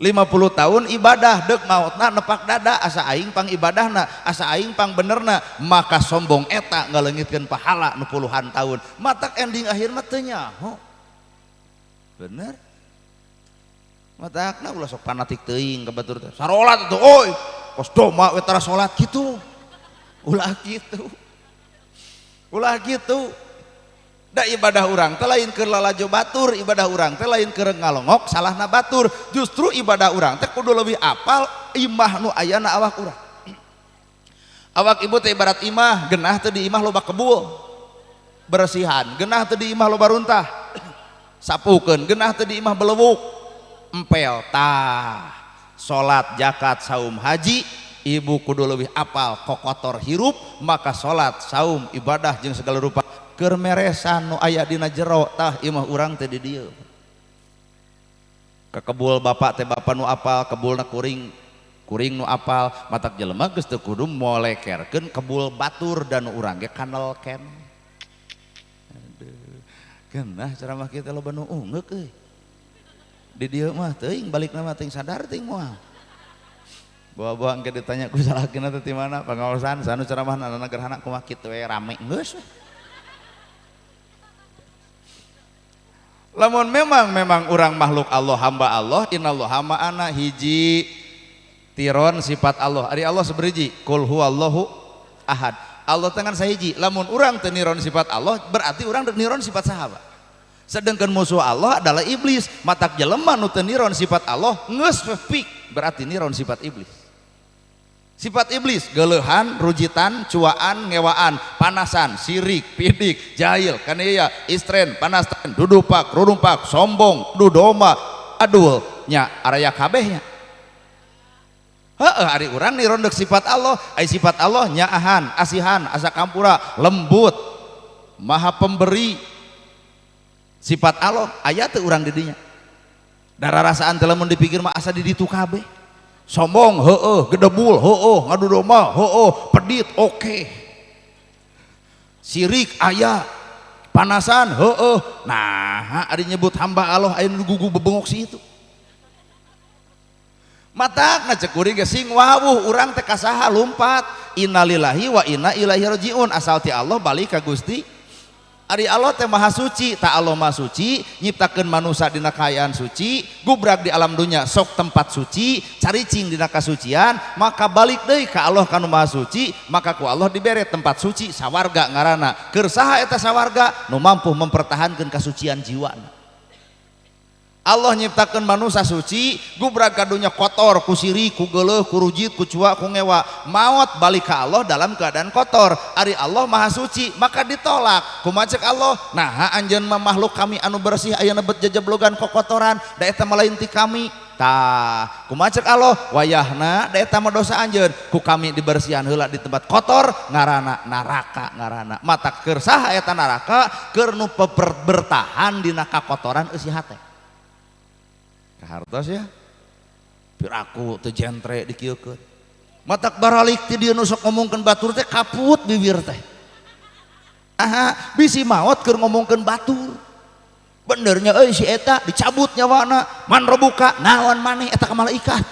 50 tahun ibadah, deuk maotna nepak dada, asa aing pang ibadahna, asa aing pang benerna, maka sombong eta ngaleungitkeun pahala nu puluhan tahun, matak ending akhirna teu nyaho. Bener matakna ulah sok fanatik teuing ka batur teh sarolat atuh oi kos doma we tara salat kitu, ulah kitu da ibadah urang teh lain keur lalajo batur, ibadah urang teh lain keur ngalongok salahna batur, justru ibadah urang teh kudu leuwih apal imah nu ayana awak urang. Awak ibu teh ibarat imah, genah teh di imah loba kebul beresihan, genah teh di imah loba runtah sapukeun, genah teh di imah belewuk empel. Tah salat zakat saum haji ibu kudu leuwih apal kokotor hirup, maka salat saum ibadah jeung segala rupa keur meresan nu aya dina jero, tah imah urang teh di dieu. Ka kebul bapak teh bapak nu apal, kebulna kuring nu apal, matak jelema geus teu kudu molekerkeun kebul batur dan urang ge kanel ken. Aduh, geunah ceramah kitu loba nu ungeuk euy. Di dieu mah teuing balikna mah teuing sadar teuing moal. Bawa-bawa engke ditanya ku salahkeuna teh ti mana pangaosan sanu ceramahna anak gerhana kumaha kitu we rame geus. Lamun memang urang makhluk Allah, hamba Allah, innallaha ma'ana, hiji tiron sifat Allah. Ari Allah saberiji, qul huwallahu ahad. Allah tangan sahiji. Lamun urang teu niron sifat Allah, berarti urang niron sifat sahabat. Sedangkan musuh Allah adalah iblis. Matak jelema nu teu niron sifat Allah geus fik, berarti niron sifat iblis. Sifat iblis geleuhan, rujitan, cuaan, ngewaan, panasan, sirik, pidik, jahil, kaniaya, istren, panastan, dudupak, rudumpak, sombong, dudoma, adul, nya araya kabehnya. Heeh, ari urang niron deuk sifat Allah, ai sifat Allah nyaahan, asihan, asa kampura, lembut, maha pemberi. Sifat Allah aya teu urang di dinya. Dararasaan teh lamun dipikir mah asa di ditu kabeh. Sombong heueuh, gedebul heueuh, ngadu domba heueuh, pedit oke. Sirik aya, panasan heueuh. Nah, ari nyebut hamba Allah aya nu gugu bebengok si itu. Matakna cek kuring ge sing wawuh urang teh kasaha lumpat. Innalillahi wa inna ilaihi rajiun, asal ti Allah balik ka Gusti. Ari Allah teh maha suci, tak Allah maha suci, nyiptakeun manusia dina kaayaan suci, gubrak di alam dunya sok tempat suci, caricing dina kasucian, maka balik deui ka Allah kanu maha suci, maka ku Allah dibere tempat suci sawarga ngaranna. Keur saha eta sawarga? Nu mampu mempertahankeun kasucian jiwana. Allah nyiptakeun manusia suci, gubrag kadunya kotor, ku siri, ku geuleuh, ku rujit, ku cua, ku ngewa. Maot balik ka Allah dalam keadaan kotor. Ari Allah maha suci, maka ditolak. Kumaha ceuk Allah? Nah, anjeun mah makhluk kami anu bersih ayeuna bet jajablogan kokotoran, da eta mah lain ti kami. Tah, kumaha ceuk Allah? Wayahna da eta mah dosa anjeun, ku kami dibersihan heula di tempat kotor, ngaranna naraka ngaranna. Mata keur saha eta naraka? Keur nu bertahan dina kakotoran eusi hate. Hartos ya piraku teu jentre dikieukeun matak baralik ti dieu nu sok ngomongkeun batur teh kaput bibir teh aha bisi maot keur ngomongkeun batur benernya euy si eta dicabut nyawana man robuka naon maneh eta ka malaikat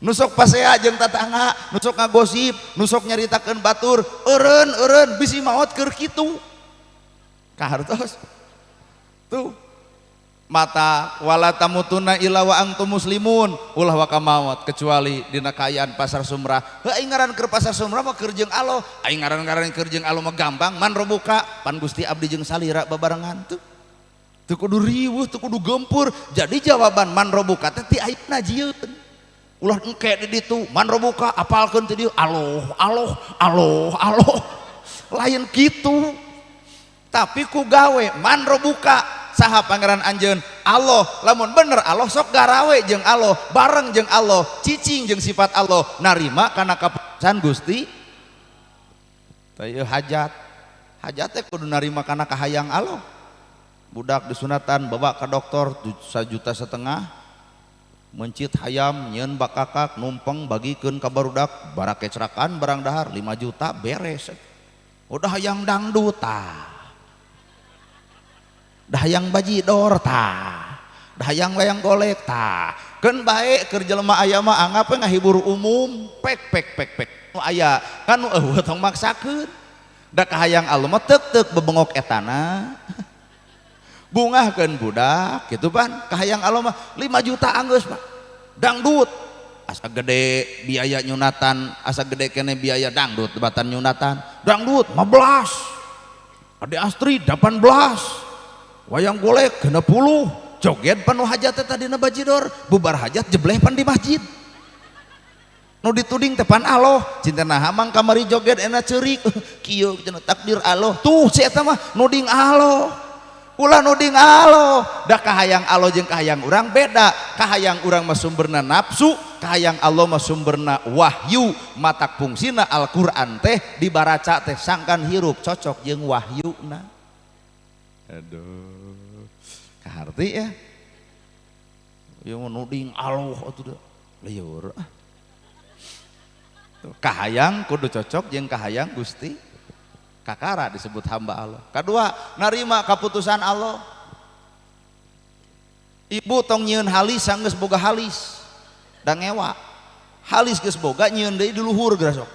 nu sok pasea jeung tatangga nu sok ngagosip nu sok nyaritakeun batur eureun bisi maot keur kitu kahartos tuh mata wala tamutuna illa wa antum muslimun ulah wa kamawat kecuali dina kaayaan pasar sumrah heuh ngaran keur pasar sumrah mah keur jeung Allah aing ngaran-ngaran keur jeung Allah mah gampang man robuka pan Gusti abdi jeung salira babarengan teu kudu riweuh teu kudu gempur jadi jawaban man robuka teh ti aibna jieun ulah engke di ditu man robuka apalkeun teh dieu Allah lain kitu tapi ku gawe man robuka saha pangeran anjeun Allah lamun bener Allah sok garawe jeung Allah bareng jeung Allah cicing jeung sifat Allah narima kana kaputusan Gusti teu hajat teh kudu narima kana kahayang Allah budak disunatan bawa ka dokter 1,5 juta mencit hayam nyeun bakakak numpeng bagikeun ka barudak bara kecerakan barang dahar 5 juta beres udah hayang dangdut dahayang bajidor dahayang wayang golek keun bae keur jelema aya mah anggap ngahibur umum pek nu aya kan nu eueuh tong maksakeun da kahayang Allah mah teuk bebengok etana bungahkeun budak kitu pan kahayang Allah mah 5 juta anggeus mah dangdut asa gede biaya nyunatan asa gede kene biaya dangdut batan nyunatan dangdut 15 Ade Astri 18 wayang golek 60 joget penuh hajat tadi na bajidor bubar hajat jebleh pan di masjid nu dituding tepan Allah cinta nahamang kamari joget enak cerik kieu cenah takdir Allah tuh si eta mah nuding Allah ulah nuding Allah da kahayang Allah jeung kahayang urang beda kahayang urang mah sumberna nafsu kahayang Allah mah sumberna wahyu matak fungsina Al-Qur'an teh dibaraca teh sangkan hirup cocok jeung wahyuna aduh kaharti ya yang menuding Allah itu liur kahayang kudu cocok jeung kahayang Gusti kakara disebut hamba Allah kedua narima keputusan Allah ibu tong nyieun halis sanggeus boga halis da ngewa halis geus boga nyieun deui di luhur geura sok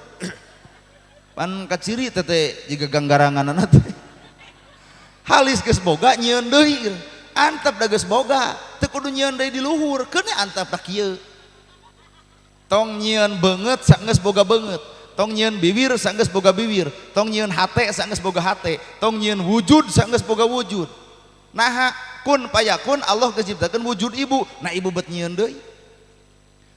pan kaciri teh jiga ganggaranganna teh halis geus boga nyieun deui antep da geus boga teu kudu nyieun deui di luhur keun antep da kieu tong nyieun beungeut sanggeus boga beungeut tong nyieun bibir sanggeus boga bibir tong nyieun hate sanggeus boga hate tong nyieun wujud sanggeus boga wujud naha kun payakun Allah geus ciptakeun wujud ibu nah ibu bet nyieun deui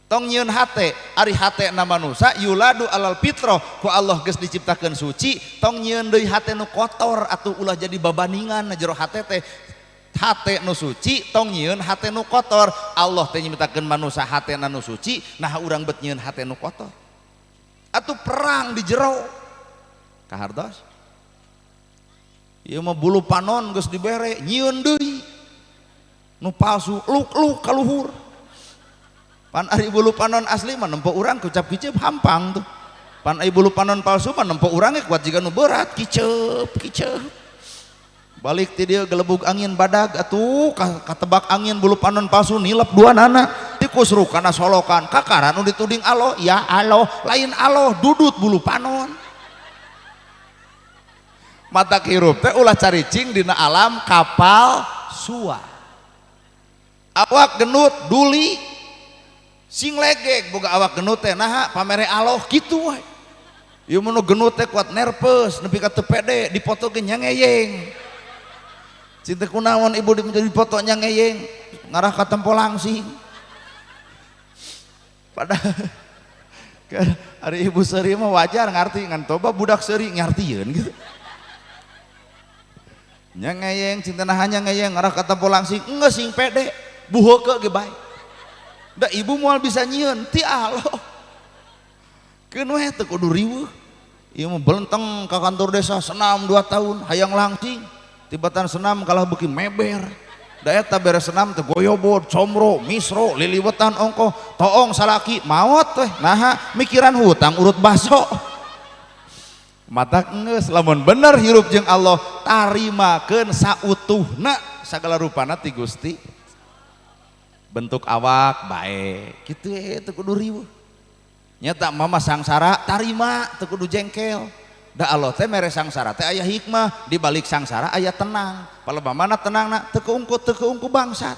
tong nyieun hate ari hate na manusia yuladu alal fitrah ku Allah geus diciptakeun suci tong nyieun deui hate nu kotor atuh ulah jadi babaningan na jero hate teh hate nu suci tong nyieun hate nu kotor Allah teh nyiptakeun manusia hate nu suci nah urang bet nyieun hate nu kotor atuh perang di jero kahartos ieu mah bulu panon geus dibere nyieun deui nu palsu luk ka luhur pan ari bulu panon asli mah nempo urang kucap kiceup hampang tuh pan ari bulu panon palsu mah nempo urang ge kuat jiga nu berat kiceup balik ti dieu gelebug angin badag atuh katebak angin bulu panon palsu nilep dua nana tikusruk kana solokan kakara nu dituding Allah ya Allah lain Allah dudut bulu panon mata hirup teh ulah caricing dina alam kapal sua awak genut duli sing legek boga awak genut teh naha pamere Allah kitu we ieu mun genut teh kuat nervous nepi ka teu pede dipoto ge nyangeyeng cinta kunaon ibu menjadi fotonya ngeyeng ngarah ke tempo langsing padahal hari ibu seri mah wajar ngarti ngan toba budak seri ngartieun gitu nya ngeyeng cinta hanya ngeyeng ngarah ke tempo langsing enggak sing pede buheuke ge bae da ibu moal bisa nyieun ti Allah keun we teu kudu riweuh ieu mah belenteng ka kantor desa senam 2 tahun hayang langsing tibatan senam kalah beuki meber da eta beres senam teh goyobot comro misro liliwetan ongkoh toong salaki maot teh naha mikiran hutang urut baso matak geus lamun bener hirup jeung Allah tarimakeun sautuhna sagala rupana ti Gusti bentuk awak bae kitu teu kudu riweuh nyata mama sangsara tarima teu kudu jengkel da Allah teh mere sangsara teh aya hikmah di balik sangsara aya tenang palebamana tenangna teu keungku bangsat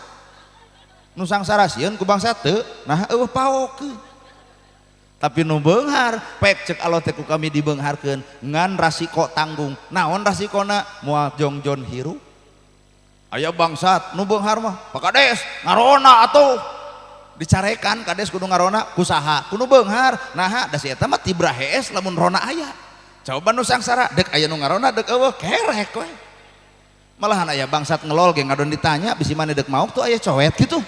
nu sangsara sieun ku bangsat teu nah eueuh paokeun tapi nu beunghar pek ceuk Allah teh ku kami dibeungharkeun ngan rasiko tanggung naon rasikona moal jongjon hirup aya bangsat nu beunghar mah pakades ngarona atuh dicarekan kades kudu ngarona kusaha kudu beunghar naha da si eta mah tibra hees lamun rona aya coba nu sangsara dek aya nu ngarona dek eueuh kerek we malahan aya bangsat ngelol ge ngadon ditanya bisi mana dek mauk tuh aya cowet gitu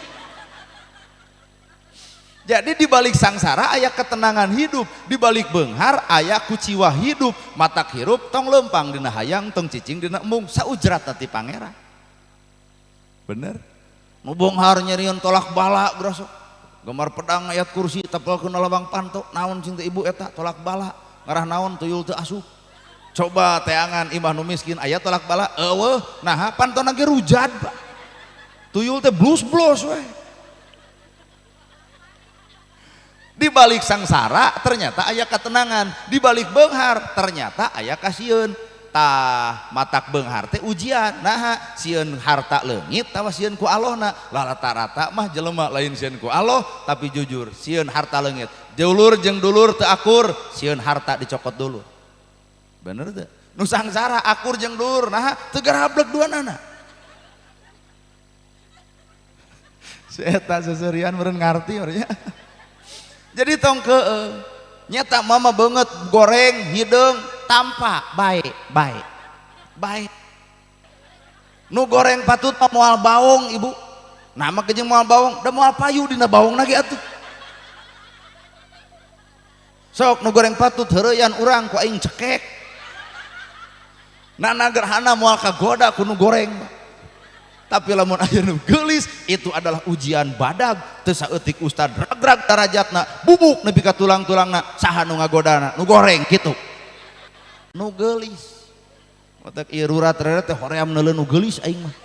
jadi di balik sangsara aya ketenangan hidup di balik beunghar aya kuciwa hidup matak hirup tong lempang dina hayang tong cicing dina embung saujrat ti pangeran bener nu beunghar nyerieun tolak bala grosok gemar pedang ayat kursi tapelkeun lawang panto naon cinta ibu eta tolak bala ngarah naon tuyul teu asup coba teangan imah nu miskin aya tolak bala eueuh naha pantona ge rujad tuyul teh blus-blus we di balik sangsara ternyata aya ketenangan di balik beunghar ternyata aya kasieun tah matak beunghar teh ujian naha sieun harta leungit tawa sieun ku Allahna lah rata-rata mah jelema lain sieun ku Allah tapi jujur sieun harta leungit dulur jeung dulur teu akur sieun harta dicokot dulur bener teu nu sangsara akur jeung dulur naha teu garablek duanana si eta seserian meureun ngarti orangnya jadi tong nyata mama banget goreng hidung tampak baik nu goreng patut moal bawong ibu nama kejeng moal bawong da moal payu dina bawong lagi atuh sok nu goreng patut heureuyan urang ku aing cekek nana gerhana moal kagoda ku nu goreng tapi lamun aya nu geulis itu adalah ujian badag teu saeutik ustad ragrag darajatna bubuk nepi ka tulang-tulangna saha nu ngagodana nu goreng kitu nu geulis otak ieu rurat rere teh hoream neuleun nu geulis aing mah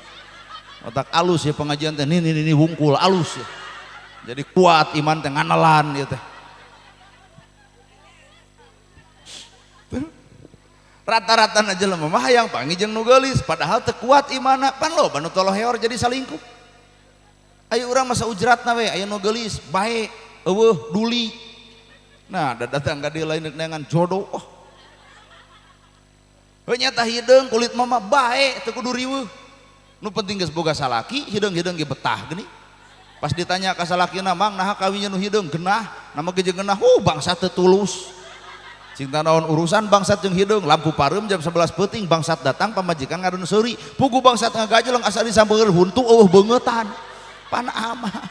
otak alus ya pengajian teh ini wungkul alus ya jadi kuat iman teh nganelan ieu teh rata-rata na jelema mah hayang panggih jeung nu geulis padahal teu kuat imanna pan loba nu toloh heor jadi salingkuh aya urang masa ujratna we aya nu geulis bae eueuh duli nah da datang ka dieu lain dengan jodoh nyata hideung kulit mama bae teu kudu riweuh nu penting geus boga salaki hideung-hideung ge betah geuning pas ditanya ka salakina mang naha kawinnya nu hideung genah nama ge jeung genah bangsa teu tulus cinta naon urusan bangsat jeung hideung lampu pareum jam 11 peuting bangsat datang pamajikan ngaran seuri pugu bangsat ngagajeleng asa disambeureuh huntu eueuh beungetan pan amah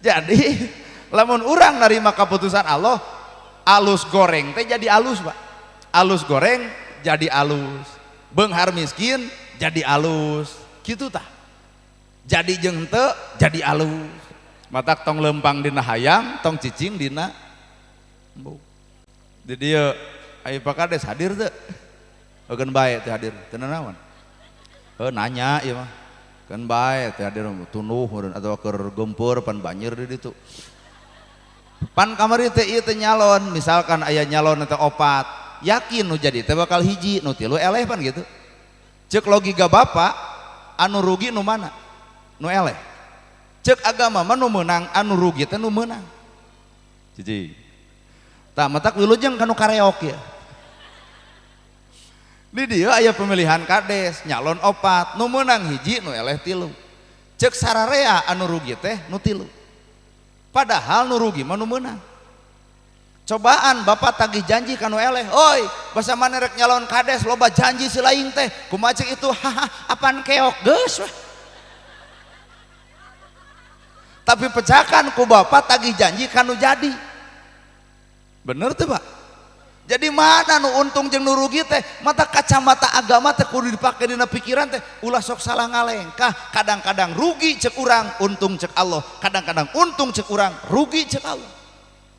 jadi lamun urang narima keputusan Allah alus goreng teh jadi alus Pak alus goreng jadi alus beunghar miskin jadi alus kitu tah jadi jeung henteu jadi alus matak tong lempang dina hayang tong cicing dina embung di dieu aya pakades hadir teu eukeun bae teu hadir teu naon nanya ieu mah keun bae teu hadir tunuh meureun atawa keur gempeur pan banjir di ditu pan kamari teh ieu teh nyalon misalkan aya nyalon eta 4 yakin nu jadi teh bakal hiji nu tilu eleh pan gitu ceuk logika bapak anu rugi nu mana nu eleh cek agama mah nu meunang anu rugi teh nu meunang cicing tah matak wilujeng kanu kareok ya Di dia aya pemilihan kades nyalon 4 nu meunang hiji nu eleh 3 cek sararea anu rugi teh nu 3 padahal nu rugi mah nu meunang. Cobaan bapak tagih janji kanu eleh, oi basa mana rek nyalon kades loba janji selain teh kumaha cek itu haha apaan keok geus weh. Tapi pecahkan ku bapak tagih janji kanu jadi bener tuh pak. Jadi mana nu untung jeung nu rugi teh mata kacamata agama teh kudu dipake dina pikiran teh ulah sok salah ngalengkah. Kadang-kadang rugi cek urang untung cek Allah, kadang-kadang untung cek urang rugi cek Allah.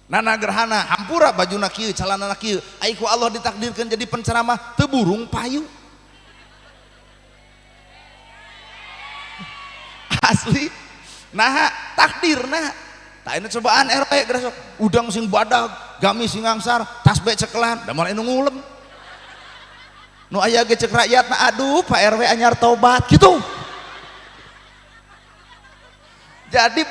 Nana gerhana hampura bajuna kieu calanana kieu ai ku Allah ditakdirkeun jadi penceramah teu burung payu asli nah takdirna tak ini cobaan RP gerasok udang sing badag gamis sing ngangsar tasbih cekelan da moal anu ngulem nu aya ge cek rakyatna aduh Pak RW anyar tobat gitu. Jadi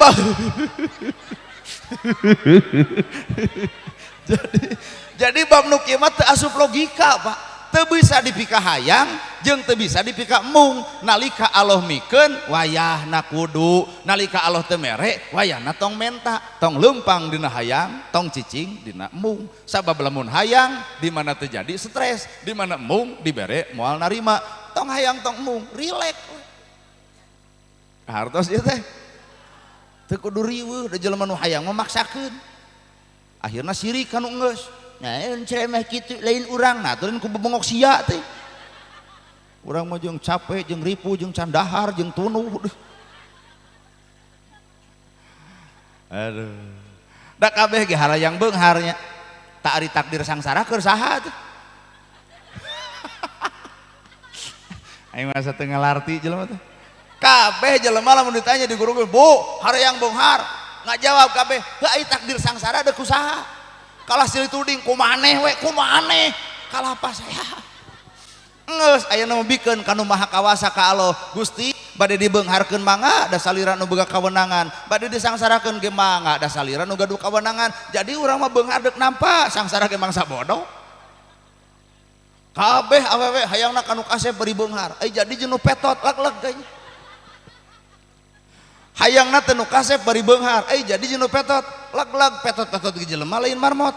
jadi bab nu kieu mah teu asup logika Pak, teu bisa dipika hayang jeung teu bisa dipika mung. Nalika Allah mikeun wayahna kudu, nalika Allah teu mere wayahna tong menta, tong leumpang dina hayang, tong cicing dina mung. Sabab lamun hayang di mana teu jadi stres, di mana mung dibere moal narima. Tong hayang tong mung rilek. Hartos ieu teh teu kudu riweuh da jelema nu hayang memaksakeun. Akhirna sirik kanu geus. Naon ceremeh kitu lain urang nah teureun ku bebongok sia teh. Urang mah jeung capek jeung ripu jeung candahar jeung tunuh. Aduh. Da kabeh ge halayang beungharnya. Tak ari takdir sangsara keur saha teh. Aing masa teu ngalarti jelema teh. Kabeh jelema lamun ditanya di guru Bu, hareang beunghar, ngajawab kabeh, heuh ai takdir sangsara deuk kusaha? Kalah silih tuding kumaneh we, kumaneh? Kalah apa saya? Geus aya nu bikeun kanu maha kawasa ka Allah. Gusti bade dibeungharkeun mangga da salira nu boga kawenangan, bade disangsarakeun ge mangga da salira nu gaduh kawenangan. Jadi urang mah beunghar deuk nampa, sangsara ge mangsa bodoh. Kabeh awewe hayangna kanu kasep beri beunghar, ai jadi jeung nu petot leg-leg geunya. Hayangna teu nu kasep bari beunghar ai jadi jeung nu petot leg-leg petot-petot ge jelema lain marmot.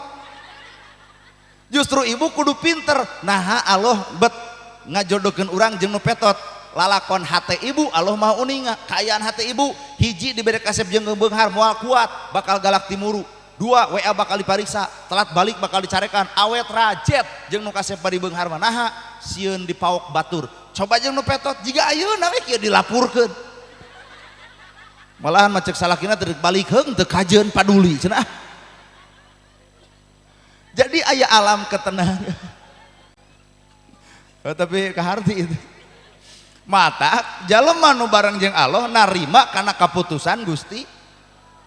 Justru ibu kudu pinter naha Allah bet ngajodokeun urang jeung nu petot lalakon hate ibu Allah mah uninga kaayaan hate ibu hiji dibere kasep jeung beunghar moal kuat bakal galak timuru, 2 WA bakal dipariksa telat balik bakal dicarekan awet rajet jeung nu kasep bari beunghar mah naha sieun dipaok batur. Coba jeung nu petot jiga ayeuna we kieu dilapurkeun malahan macek salakina teu balik heung teu kajeun paduli cenah. Jadi aya alam ketenangan. Tapi kaharti itu mata jalema nu bareng jeung Allah narima kana kaputusan Gusti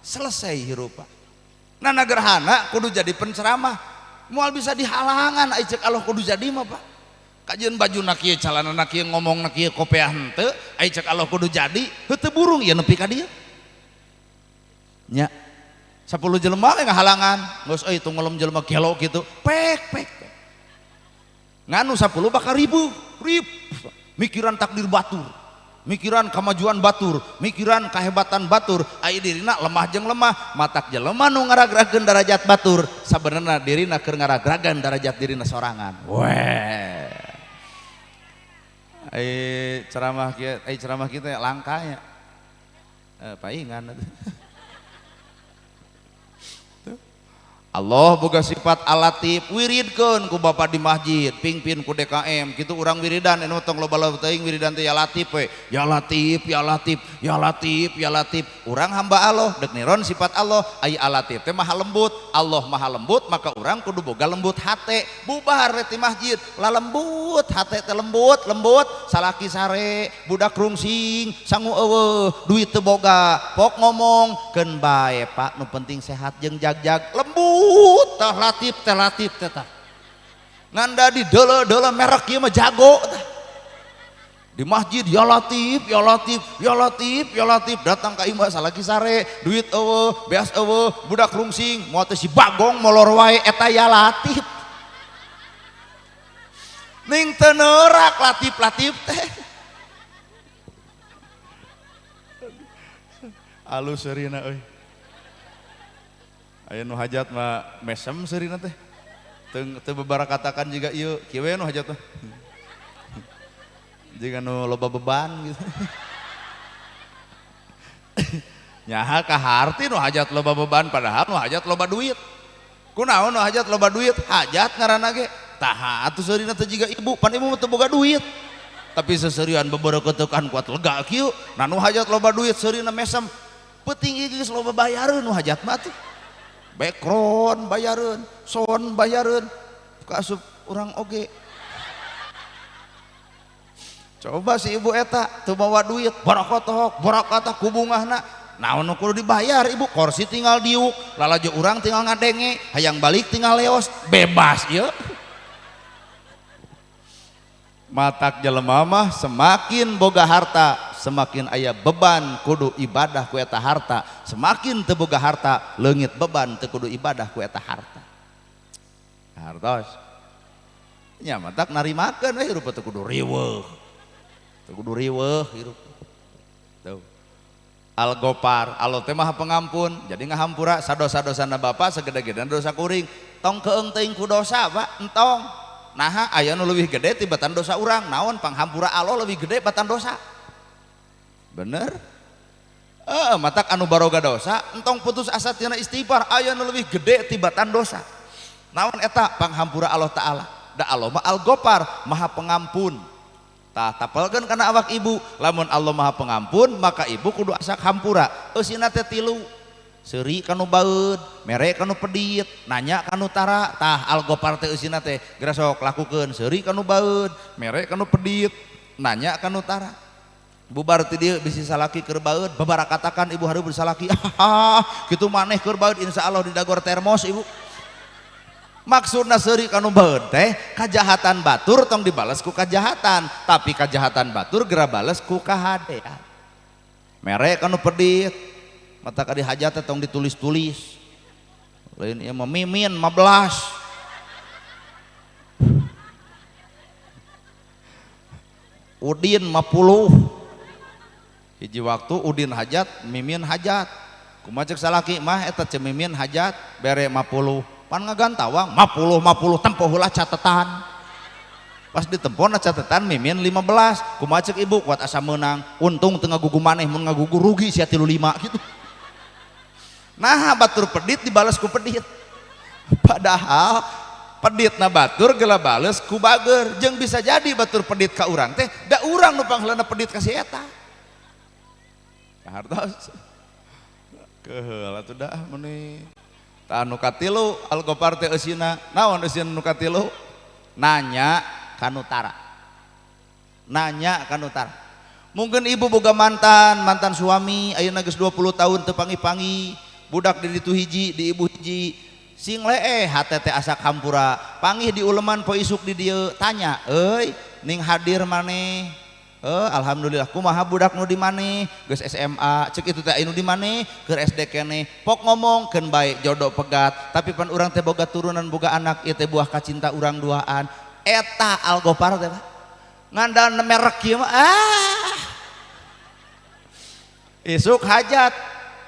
selesai hirupa. Nana gerhana kudu jadi penceramah moal bisa dihalangan ai cek Allah kudu jadi mah Pak. Kajeun bajuna kieu calanana kieu ngomongna kieu kopeah henteu ai cek Allah kudu jadi heuh burung ieu nepi ka dieu nya 10 jelema ge ngahalangan geus euy tong ngelem jelema gelo kitu pek nganu 10 bakal ribu mikiran takdir batur, mikiran kemajuan batur, mikiran kehebatan batur, ai dirina lemah jeung lemah matak jelema nu ngaragrageun darajat batur sabenerna dirina keur ngaragragan darajat dirina sorangan. Weh ceramah kita langkanya paingan Allah boga sifat alatif wiridkeun ku bapak di masjid pingpin ku DKM kitu urang wiridan anu tong loba-loba teuing wiridan teh ya latif we ya latif ya latif ya latif ya latif urang hamba Allah deuk niron sifat Allah ai alatif teh maha lembut Allah maha lembut maka urang kudu boga lembut hate bubar we ti masjid lalembut hate teh lembut salaki sare budak rungsing sangu eueuh duit teu boga pok ngomong keun bae Pak nu penting sehat jeung jagjag lembut teh latif teh tah nganda di deule merek ieu mah jago tah di masjid ya latif ya latif ya latif ya latif datang ka imah salaki sare duit eueuh beas eueuh budak rungsing moal teh si bagong molor wae eta ya latif ning teu neurak latip-latip teh alus seurina euy aya nu hajat mah mesem seurina teh teu babara katakan juga ieu kieu we nu hajat mah jiga nu loba beban gitu nyaha kaharti nu hajat loba beban padahal nu hajat loba duit kunaon nu hajat loba duit hajat ngaranna ge tah atuh seurina teh jiga ibu pan ibu teu boga duit tapi seserian bebereukeuteukan kuat lega kieu nah nu hajat loba duit seurina mesem peuting ieu geus loba bayareun nu hajat mah tuh background bayareun sound bayareun kaasup urang oge coba si ibu eta teu bawa duit borak-borak ku bungahna naon nu kudu dibayar ibu kursi tinggal diuk lalajo urang tinggal ngadenge hayang balik tinggal leos bebas ieu matak jelema mah semakin boga harta semakin aya beban kudu ibadah ku eta harta semakin teu boga harta leungit beban teu kudu ibadah ku eta harta hartos nya matak narimakeun we hirup teu kudu riweuh hirup tuh Al-Ghafar Allah teh Maha Pengampun jadi ngahampura sadosa-dosana bapa sagede-gedena dosa kuring tong keung teuing ku dosa Pak entong naha aya nu leuwih gede ti batan dosa urang naon panghampura Allah leuwih gede batan dosa bener matak anu baroga dosa entong putus asa tina istighfar aya nu leuwih gede ti batan dosa naon eta panghampura Allah taala da Allah mah Al-Ghafar Maha Pengampun tah tapelkeun kana awak ibu lamun Allah Maha Pengampun maka ibu kudu asak hampura eusina teh tilu seuri kanu baeud mere kanu pedit nanya kanu tara tah Al-Ghafar teh eusina teh geura sok lakukeun seuri kanu baeud mere kanu pedit nanya kanu tara bubar ti dieu bisi salaki keur baeud babara katakan ibu hareup salaki kitu maneh keur baeud insyaallah di dagor termos ibu maksudna seuri kanu baeud teh kajahatan batur tong dibales ku kajahatan tapi kajahatan batur geura bales ku kahadean mere kanu pedit mata kadi hajat tong ditulis-tulis lain ieu mah mimin 15 Udin 50 hiji waktu Udin hajat mimin hajat kumaha ceuk salaki mah eta ce mimin hajat bere 50 pan ngagantawang 50 tempoh heula catetan pas ditempona catetan mimin 15 kumaha ceuk ibu kuat asa meunang untung teu ngagugu maneh mun ngagugu rugi sia 35 gitu nah batur pedit dibales ku pedit padahal peditna batur geula bales ku bager jeung bisa jadi batur pedit ka urang teh da urang nu pangheulana pedit ka si eta hartos keheul atuh dah meuni tah anu katilu Al-Ghafar teh eusina naon eusina nu katilu nanya kanu tara mungkin ibu boga mantan suami ayeuna geus 20 tahun teu pangi-pangi budak di ditu hiji di ibu hiji sing lee hate teh asak hampura panggih di uleman poe isuk di dieu tanya euy ning hadir maneh alhamdulillah kumaha budak nu di maneh geus SMA ceuk itu teh anu di maneh keur SD keneh pok ngomongkeun bae jodoh pegat tapi pan urang teh boga turunan boga anak ieu teh buah kacinta urang duaan eta Al-Ghafar teh ngandalna merek ieu mah isuk hajat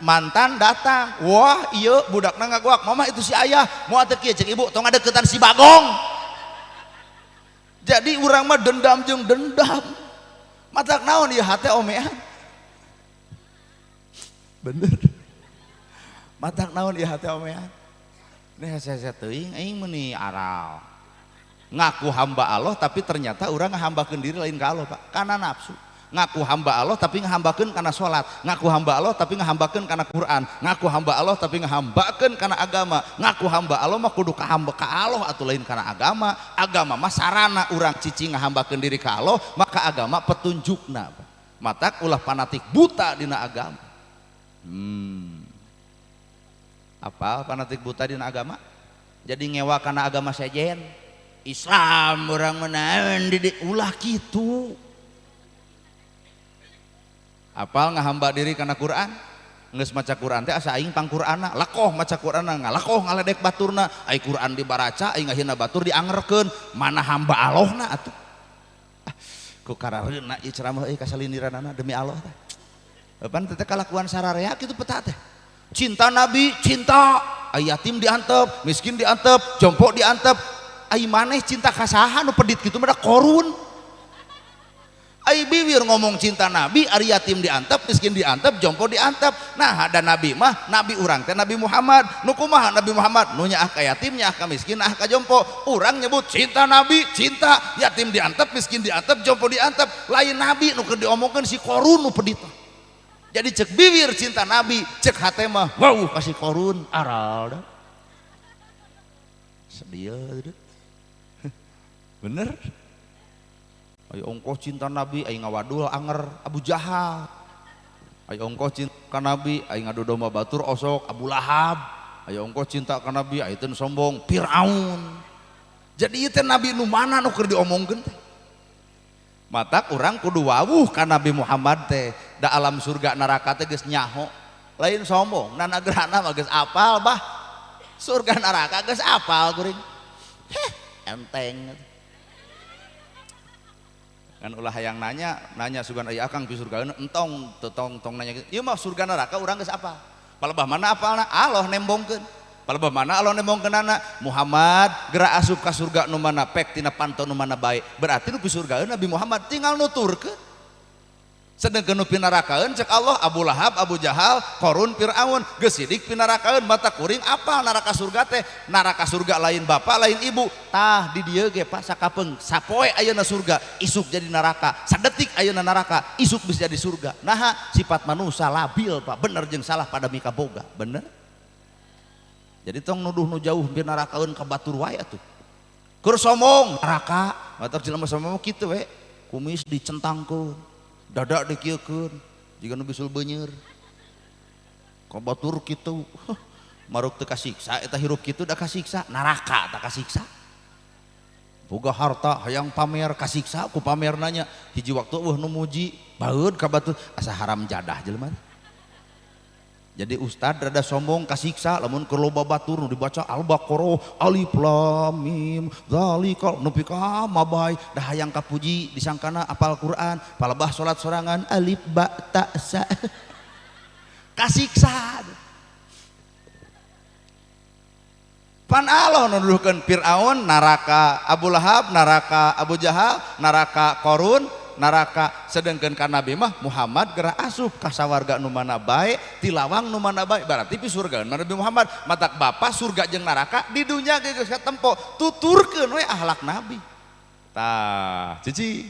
mantan datang wah iya budakna ngaguak mama itu si ayah mau teu kieu ceuk ibu tong ngadeuketan si Bagong jadi urang mah dendam jeung dendam matak naon ieu hate omean bener matak naon ieu hate omean nih saya teuing aing meuni aral ngaku hamba Allah tapi ternyata urang ngahambakeun diri lain ka Allah Pak kana nafsu ngaku hamba Allah tapi ngahambakeun kana salat ngaku hamba Allah tapi ngahambakeun kana Quran ngaku hamba Allah tapi ngahambakeun kana agama ngaku hamba Allah mah kudu kahamba ka Allah atuh lain kana agama mah sarana urang cicing ngahambakeun diri ka Allah maka agama petunjukna matak ulah fanatik buta dina agama apa fanatik buta dina agama jadi ngewa kana agama sejen Islam urang menaeun ulah kitu apal ngahamba diri karena Quran geus maca Quran teh asa aing pangqur'anna lakoh maca Qur'anna ngalakoh ngaledek baturna ai Quran dibaraca aing ngahina batur diangerkeun mana hamba Allahna atuh ku karareuna ieu ceramah euy kasaliniranana demi Allah teh pan teh kalakuan sararea kitu peta teh cinta Nabi cinta ai yatim diantep miskin diantep jompo diantep ai maneh cinta kasaha nu pedit kitu mah korun. Ai bibir ngomong cinta Nabi, ari yatim diantep, miskin diantep, jompo diantep. Nah, ada Nabi mah, Nabi urang teh Nabi Muhammad. Nu kumaha Nabi Muhammad? Nu nyaah ka yatim, nyaah ka miskin, nyaah ka jompo. Urang nyebut cinta Nabi, cinta yatim diantep, miskin diantep, jompo diantep. Lain Nabi nu keur diomongkeun si korun nu pedit. Jadi cek bibir cinta Nabi, cek hate mah wow kasih korun aral dah. Sedih deh. Bener? Ayo ongkoh cinta Nabi aing ngawadul anger Abu Jahal. Ayo ongkoh cinta ka Nabi aing ngadu domba batur osok Abu Lahab. Ayo ongkoh cinta ka Nabi ayeuna sombong Firaun. Jadi ieu teh Nabi nu mana nu keur diomongkeun teh. Matak urang kudu wawuh ka Nabi Muhammad teh da alam surga neraka teh geus nyaho. Lain sombong, nanagrana mah geus apal bah. Surga neraka geus apal kuring. Enteng. Kan ulah hayang nanya sugan aya akang pi surga entong tong nanya ieu mah surga neraka urang geus apa palebah mana apalna Allah nembongkeun palebah mana Allah nembongkeunana Muhammad geura asup ka surga nu mana pek tina panto nu mana bae berarti nu pi surgaeun Nabi Muhammad tinggal nuturkeun sedengkeun nu pi narakaeun cek Allah Abu Lahab Abu Jahal Qarun Firaun geus sidik pi narakaeun mata kuring apal neraka surga teh neraka surga lain bapak lain ibu tah di dieu ge Pak sakapeung sapoe ayeuna surga isuk jadi neraka sadetik ayeuna neraka isuk bisa jadi surga naha sifat manusia labil Pak bener jeung salah pada mika boga bener jadi tong nuduh nu jauh pi narakaeun ka batur wae atuh keur somong neraka matak jelema somong kitu we kumis dicentangkeun dadak dikieukeun jiga nu bisul beunyeur ka batur kitu maruk teu kasiksa eta hirup kitu da kasiksa neraka tak kasiksa boga harta hayang pamer kasiksa ku pamer nanya hiji waktu nu muji baeud ka batur asa haram jadah jelema jadi ustad rada sombong kasiksa lamun keur loba batur nu dibaca Al-Baqarah Alif Lam Mim zalikal nepi ka mabay da hayang kapuji disangkana apal Quran palebah salat sorangan alif ba ta sa kasiksa pan Allah nuduhkeun Firaun neraka Abu Lahab neraka Abu Jahal neraka Qarun neraka sedengkeun ka Nabi mah Muhammad geura asup ka sawarga nu mana bae tilawang nu mana bae berarti pi surga Nabi Muhammad matak bapa surga jeung neraka di dunya ge geus katempo tuturkeun we akhlak Nabi tah cici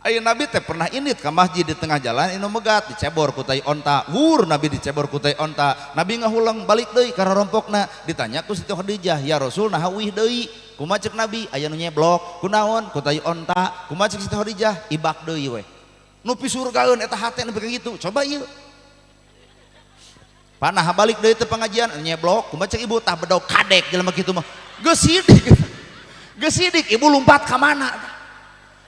aya Nabi teh pernah init ka masjid di tengah jalan inu megat dicebor ku tai onta wur Nabi dicebor ku tai onta Nabi ngahulang balik deui ka rompokna ditanya ku Siti Khadijah ya Rasul naha wih deui kumaha ceuk Nabi aya nu nyeblok kunaon ku tai onta kumaha ceuk Siti Khadijah ibak deui we nu pi surgaeun eta hate nepi ka kitu coba ieu panah balik deui teh pengajian nyeblok kumaha ceuk ibu tah bedog kadek jelema kitu mah geus sidik ibu lompat ka mana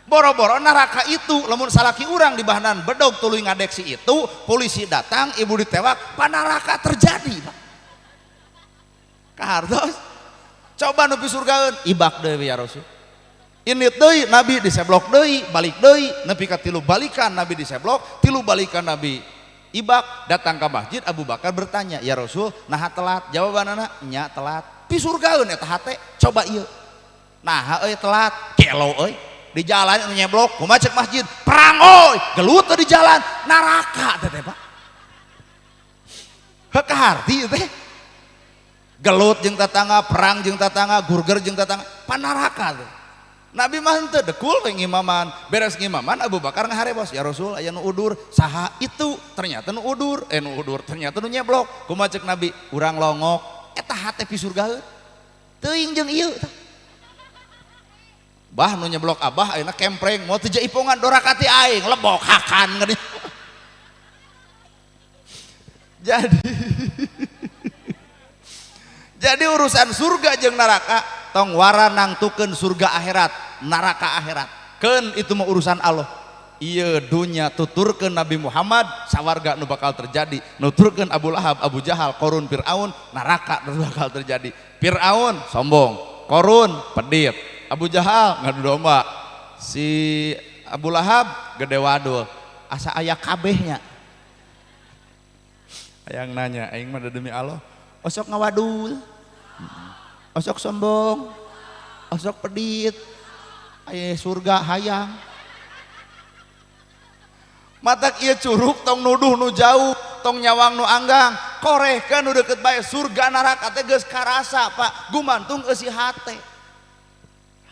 boro-boro neraka itu lamun salaki urang di bahanan bedog tuluy ngadeksi itu polisi datang ibu ditewak panaraka terjadi Pak kahartos coba nu pi surgaeun ibak deui ya Rasul init deui Nabi diseblok deui balik deui nepi ka tilu balikan Nabi diseblok tilu balikan Nabi ibak datang ke masjid Abu Bakar bertanya ya Rasul naha telat jawabanana nya telat pi surgaeun eta hate coba ieu naha euy telat kelo euy di jalan anu nyeblok kumaha ceuk masjid perang oi gelut di jalan neraka teh Pak heuh teh gelut jeung tatangga perang jeung tatangga gurger jeung tatangga panaraka teh Nabi mah henteu dekul we ngimaman beres ngimaman Abu Bakar ngaharebos ya Rasul aya nu udur saha itu ternyata nu udur ternyata nu nyeblok kumaha ceuk Nabi urang longok eta hate pi surgaeun teuing jeung ieu bah nu nyeblok abah ayeuna kempreng mau teu jaipongan dorakati aing lebok hakan geuning jadi urusan surga jeung neraka tong wara nangtukeun surga akhirat neraka akhirat keun itu mah urusan Allah iya dunya tuturkeun Nabi Muhammad sawarga nu bakal terjadi, nuturkeun Abu Lahab, Abu Jahal, Qarun, Fir'aun, neraka nu bakal terjadi. Fir'aun sombong, Qarun pedit, Abu Jahal ngadu domba, si Abu Lahab gede wadul, asa aya kabehnya. Hayang nanya, aing mah demi Allah, osok ngawadul, osok sombong, osok pedit, aya surga hayang. Matak ieu curug tong nuduh nu jauh, tong nyawang nu anggang, korehkeun nu deukeut bae surga neraka teh geus karasa Pak, gumantung eusi hate.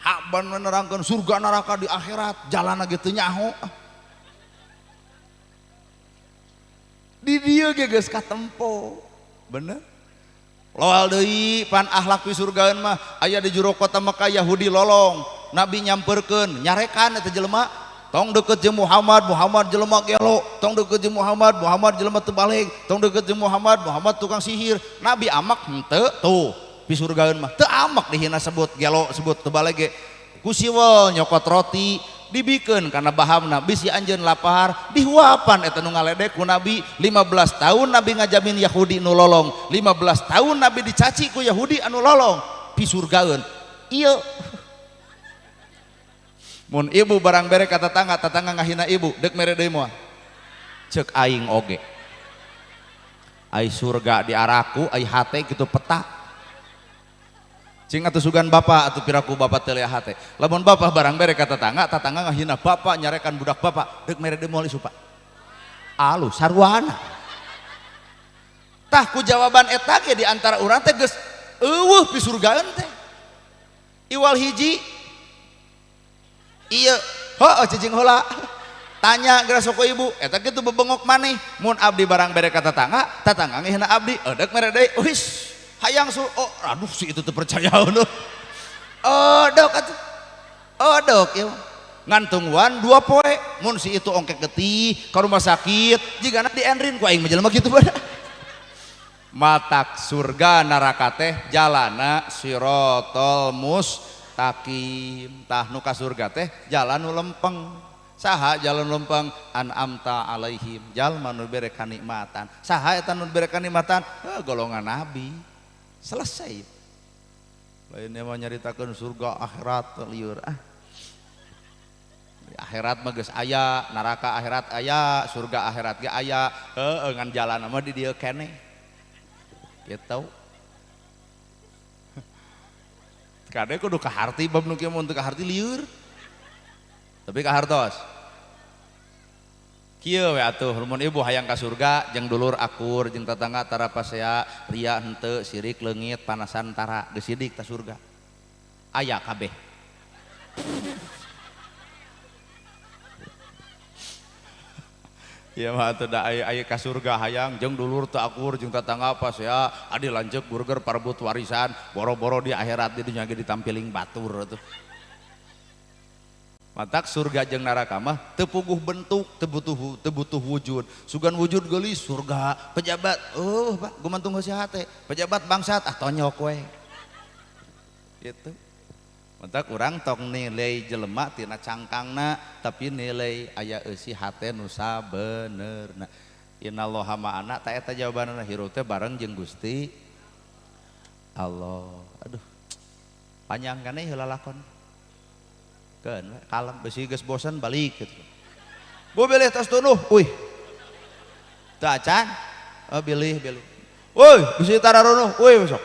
Hak ban menerangkeun surga neraka di akhirat, jalan gitu nyaho. Di dieu ge geus katempo. Bener? Loal deui pan akhlak pi surgaeun mah aya di jero kota Mekah Yahudi lolong. Nabi nyamperkeun, nyarekan eta jelema tong deket jeung Muhammad, Muhammad jelema gelo, tong deket jeung Muhammad, Muhammad jelema teu balik, tong deket jeung Muhammad, Muhammad tukang sihir. Nabi amak henteu tuh pi surgaeun mah teu amak dihina sebut gelo sebut teu balik ge. Ku siwel nyokot roti dibikeun kana bahamna bisi anjeun lapar dihuapan eta nu ngaledek ku Nabi. 15 tahun Nabi ngajamin Yahudi nu lolong, 15 tahun Nabi dicaci ku Yahudi anu lolong pi surgaeun. Ieu mun ibu barang bere ka tetangga, tetangga ngahina ibu dek mere deui moal ceuk aing oge ai surga di araku ai hate kitu peta cing atuh sugan bapak atuh piraku bapak teu lia hate. Lamun bapak barang bere ka tetangga, tetangga ngahina bapak nyarekan budak bapak dek mere deui moal isupa alus sarwana tah ku jawaban eta ge di antara urang teh geus eueuh pi surgaeun teh. Iwal hiji iya heuh cicing heula tanya geura sok ibu eta kitu bebengok maneh mun abdi barang bere ka tetangga, tetangga ngehina abdi eudek mere deui wis hayang oh aduh si itu teu percaya heuh odok atuh odok ieu ngantungwan 2 poe mun si itu ongkek getih ka rumah sakit jigana dienrin ku aing mah jelema kitu bae. Matak surga neraka teh jalana sirotol mustaqim, tah nu ka surga teh jalan nu lempeng. Saha jalan lempeng? An'amta alaihim, jalma nu bere kanikmatan. Saha eta nu bere kanikmatan? Golongan nabi. Selesai. Lain mah nyaritakeun surga akhirat lieur ah. Akhirat mah geus aya, neraka akhirat aya, surga akhirat ge aya. Heueuh ngan jalan mah di dieu keneh. Gitu. Kadang kudu kaharti bab nu kieu mun teu kaharti lieur. Tapi kahartos. Kieu we atuh mun ibu hayang ka surga jeung dulur akur jeung tetangga tara pasea ria henteu sirik leungit panasan tara geus sidik ta surga. Aya kabeh. Ieu mah atuh da aya ka surga hayang jeung dulur teu akur jeung tetangga pasea adi lanceuk burger parebut warisan boro-boro di akhirat di dunya ge ditampiling batur atuh. Matak surga jeung neraka mah teu puguh bentuk, teu butuh wujud. Sugan wujud geulis surga, pejabat, Pak, gumantung heusi hate. Pejabat bangsat tonyok we. Gitu. Matak urang tong nilai jelema tina cangkangna, tapi nilai aya eusi hate nu sabenerna. Innallaha ma'ana ta eta jawabanna hirup teh bareng jeung Gusti Allah. Aduh. Panjang kana heula lakon. Kalem besi geus bosan balik gitu. Bu bilih tos tunuh, uih. Teu acan? Oh bilih. Woi, bisi tararunuh, uih besok.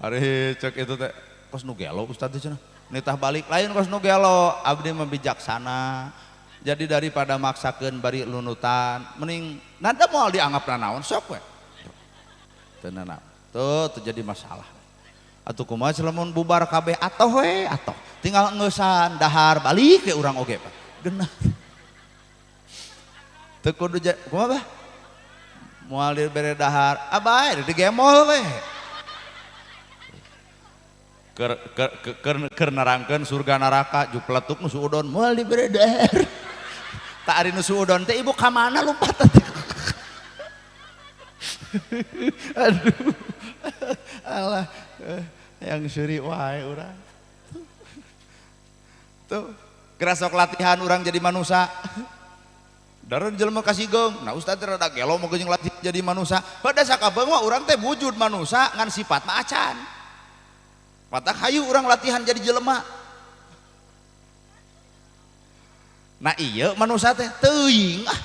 Ari cek itu teh kos nu gelo ustad teh cenah. Nitah balik lain kos nu gelo, abdi mah bijaksana. Jadi daripada maksakeun bari lunutan, mending nada moal dianggap naon sok we. Teu naon. Tuh terjadi masalah. Atuh kumaha lamun bubar kabeh atoh we atoh tinggal ngeusan dahar balik ke urang oge Pak genah teu kudu kumaha bah moal bere dahar abae di gemol we keur nerangkeun surga neraka jupletuk nu suudon moal dibere dahar tak ari nu suudon teh ibu ka mana lompat teh aduh Allah yang seri wae urang tuh Gerasok latihan orang jadi manusia. Darah jelema kasih geng. Nah ustad rada gelo mau jeung latihan jadi manusia. Pada sakabeung mah urang teh wujud manusia ngan sifat mah acan. Patak hayu orang latihan jadi jelema. Nah iya manusia teh teuing ah.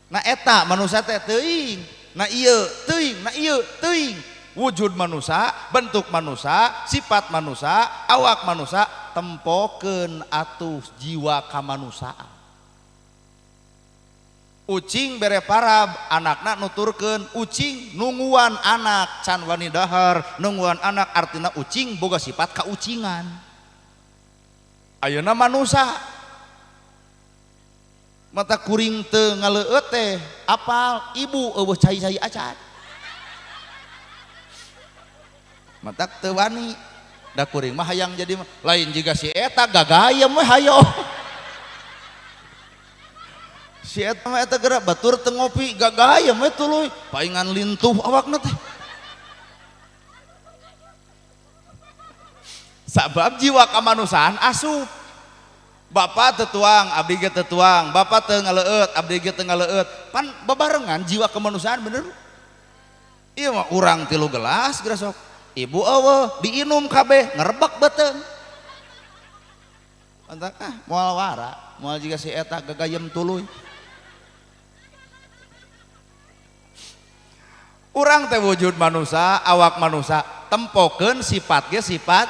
Nah eta manusia teh teuing. Nah iya teuing, nah iya teuing. Wujud manusia, bentuk manusia, sifat manusia, awak manusia, tempokeun atuh jiwa kamanusiaan. Ucing bere parab anakna nuturkeun ucing nungguan anak can wani dahar nungguan anak artina ucing boga sifat kaucingan. Ayeuna manusia mata kuring teu ngaleueut teh apal ibu eueuh cai-cai acan. Mata teu wani da kuring mah hayang jadi lain jiga si eta gagayem we hayo. Si eta mah eta geura batur teu ngopi gagayem we tuluy paingan lintuh awakna teh. Sabab jiwa kamanusiaan asup. Bapak tetuang, abdi ge tetuang, bapak teu ngaleueut, abdi ge teu ngaleueut. Pan babarengan jiwa kemanusiaan bener. Ieu mah urang 3 gelas geura sok. Ibu eueuh diinum kabeh ngerebek beuteung. Antak moal wara, moal jiga si eta gagayem tuluy. Urang teh wujud manusia, awak manusia, tempokeun sifat ge sifat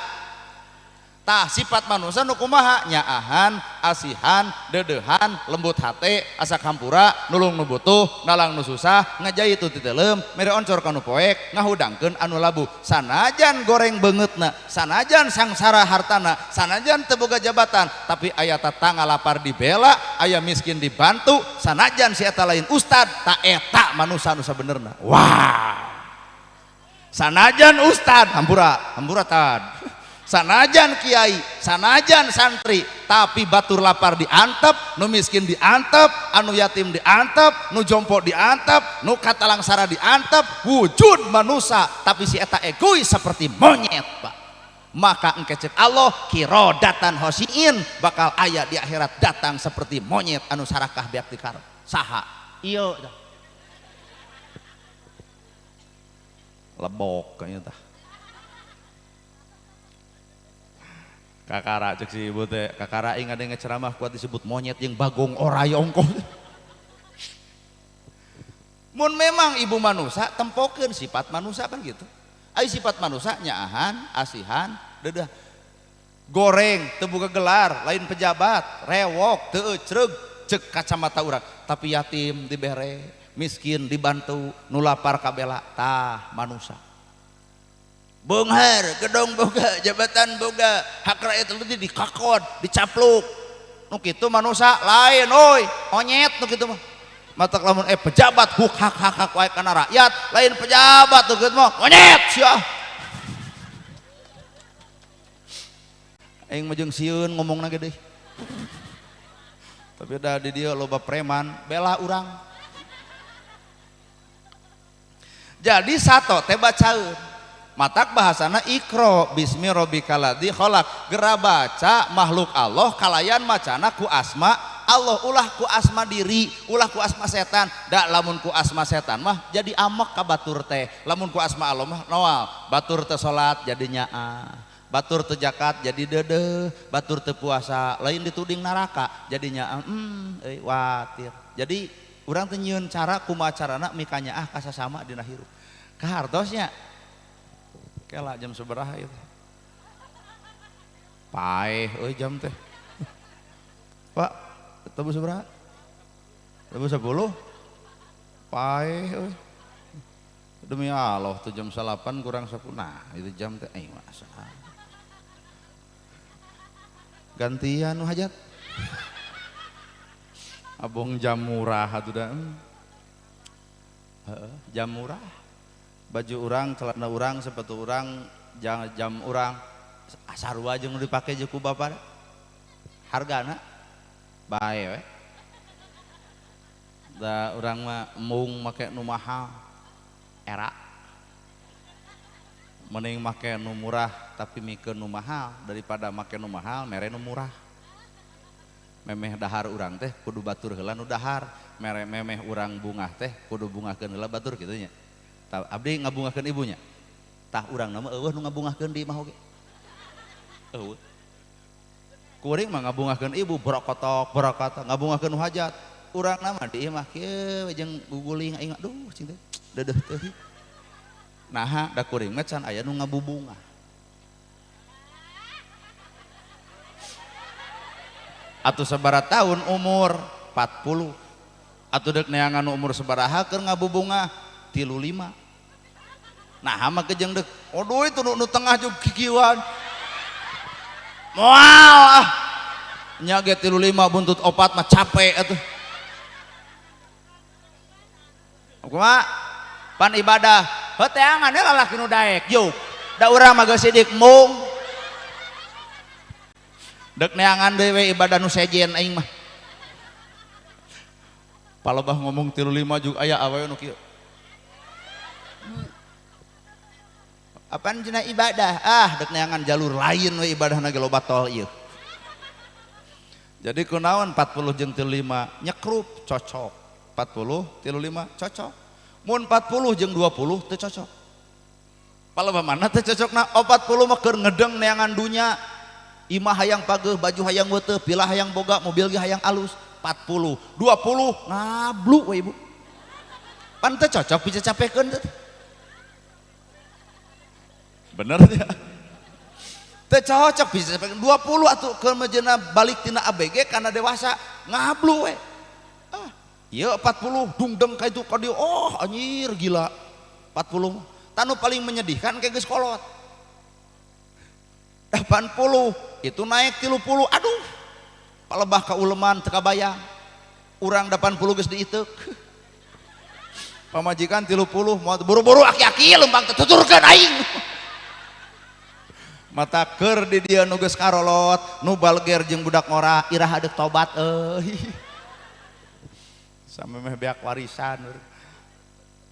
tah sifat manusia nu kumaha nyaahan, asihan, dedehan, lembut hate, asa kampura, nulung nu butuh, nalang nu susah, ngajai tu titeleum, mere oncor ka nu poek, ngahudangkeun anu labuh. Sanajan goreng beungeutna, sanajan sangsara hartana, sanajan teu boga jabatan, tapi aya tatangga lapar dibela, aya miskin dibantu, sanajan si eta lain ustad, ta eta manusia nu sabenerna. Wah. Sanajan ustad, hampura tad. Sanajan kiai, sanajan santri, tapi batur lapar diantep, nu miskin diantep, anu yatim diantep, nu jompo diantep, nu katalangsara diantep, wujud manusia, tapi si eta egois seperti monyet, Pak. Maka engke cek Allah kirodatan hosiin bakal aya di akhirat datang seperti monyet anu sarakah beak dikarep. Saha? Ieu lebok kayaknya tah. Kakara cek si ibu teh, kakara ing ada yang ceramah kuat disebut monyet yang bagong orayongko. Mun memang ibu manusia tempokeun sifat manusia kan gitu. Ai sifat manusia nyaahan, asihan, dedah. Goreng teu boga gelar, lain pejabat, rewok teu ecreug cek kacamata urang, tapi yatim dibere, miskin dibantu, nu lapar kabela tah manusia. Beunghar, gedong boga, jabatan boga, hak rakyat lebih dikakod, dicapluk. Nu kitu manusia lain, oi, onyet nu kitu mah. Matak lamun pejabat huk hak wae kana rakyat, lain pejabat nu kitu mah, onyet sia. Aing mah jeung sieun ngomongna ge deui. Tapi da di dieu loba preman bela urang. Jadi sato teh bacaeun. Matak bahasana ikro bismi rabbikal ladzi khalaq, gera baca makhluk Allah kalayan macana ku asma Allah, ulah ku asma diri, ulah ku asma setan. Da lamun ku asma setan mah jadi amek ka batur teh, lamun ku asma Allah mah noal batur teu salat jadi nyaa, batur teu zakat jadi deudeuh, batur teu puasa lain dituding neraka jadi nyaa euy watir. Jadi urang teu nyieun cara kumaha carana mika nyaah ka sasama dina hirup. Kahartosnya kela jam sabaraha ieu? Paeh euy jam teh. Pak, tebu sabaraha? Tebu 10. Paeh euy. Demi Allah tuh jam 8 kurang 10. Nah, itu jam teh masa. Gantian nu hajat. Abong jam murah atuh da. Jam murah. Baju urang, celana urang, sepatu urang, jam urang, sarua jeung nu dipake jeung ku bapa. Hargana bae we. Da urang mah mung make nu mahal. Era. Mending make nu murah tapi mikeun nu mahal daripada make nu mahal mere nu murah. memeh dahar urang teh kudu batur heula nu dahar, memeh urang bungah teh kudu bungahkeun heula batur kitu nya. Tah abdi ngabungahkeun ibunya. Tah urang nama eueuh nu ngabungahkeun di imah oge. Eueuh. Kuring mah ngabungahkeun ibu borokotok ngabungahkeun nu hajat. Urang nama di imah kieu jeung guguling aing aduh cing teh deudeuh teh. Naha da kuring mah can aya nu ngabubungah. Atuh sabaraha tahun umur 40. Atuh deuk neangan umur sabaraha keur ngabubungah 35. Nah mah kejeng deuk aduh itu nu tengah jeung kikieuan. Moal ah. Nya ge 35 buntut opat mah capek atuh. Kumaha? Pan ibadah, heuh teangan we lalaki nu daek, yuk. Da urang mah geus sidik mung. Dek neangan dewe ibadah nu sejen aing mah. Palebah ngomong 35 juga aya awewe nu kieu. Apaan cenah ibadah? Ah, dek neangan jalur lain we ibadahna ge loba tol ieu. Jadi kunaon 40 jeung 35 nyekrup cocok. 40 35 cocok. Mun 40 jeung 20 teu cocok. Palebah mana teu cocokna? 40 mah keur ngedeng neangan dunya. Imah hayang pageuh, baju hayang weuteuh, pilah hayang boga, mobil ge hayang alus. 40, 20 ngablu we ibu. Pan teu cocok bisa capekeun teh. Bener ya. Teu cocok bisa capekeun 20 atuh keur mejeuna balik tina ABG kana dewasa ngablu we. Ah, ieu 40 dungdeng ka itu ka dieu. Oh anjir gila. 40 tanu paling menyedihkan kayak geus kolot. 80 itu naik 30, aduh palebah ka uleman teu kabayang. Urang 80 geus diiteuk. Pamajikan 30 moal buru-buru aki-aki lembang tuturkeun aing. Mata keur di dieu nu geus karolot, nu balger jeung budak ngora iraha deuk tobat euy. Sampai meh beak warisan.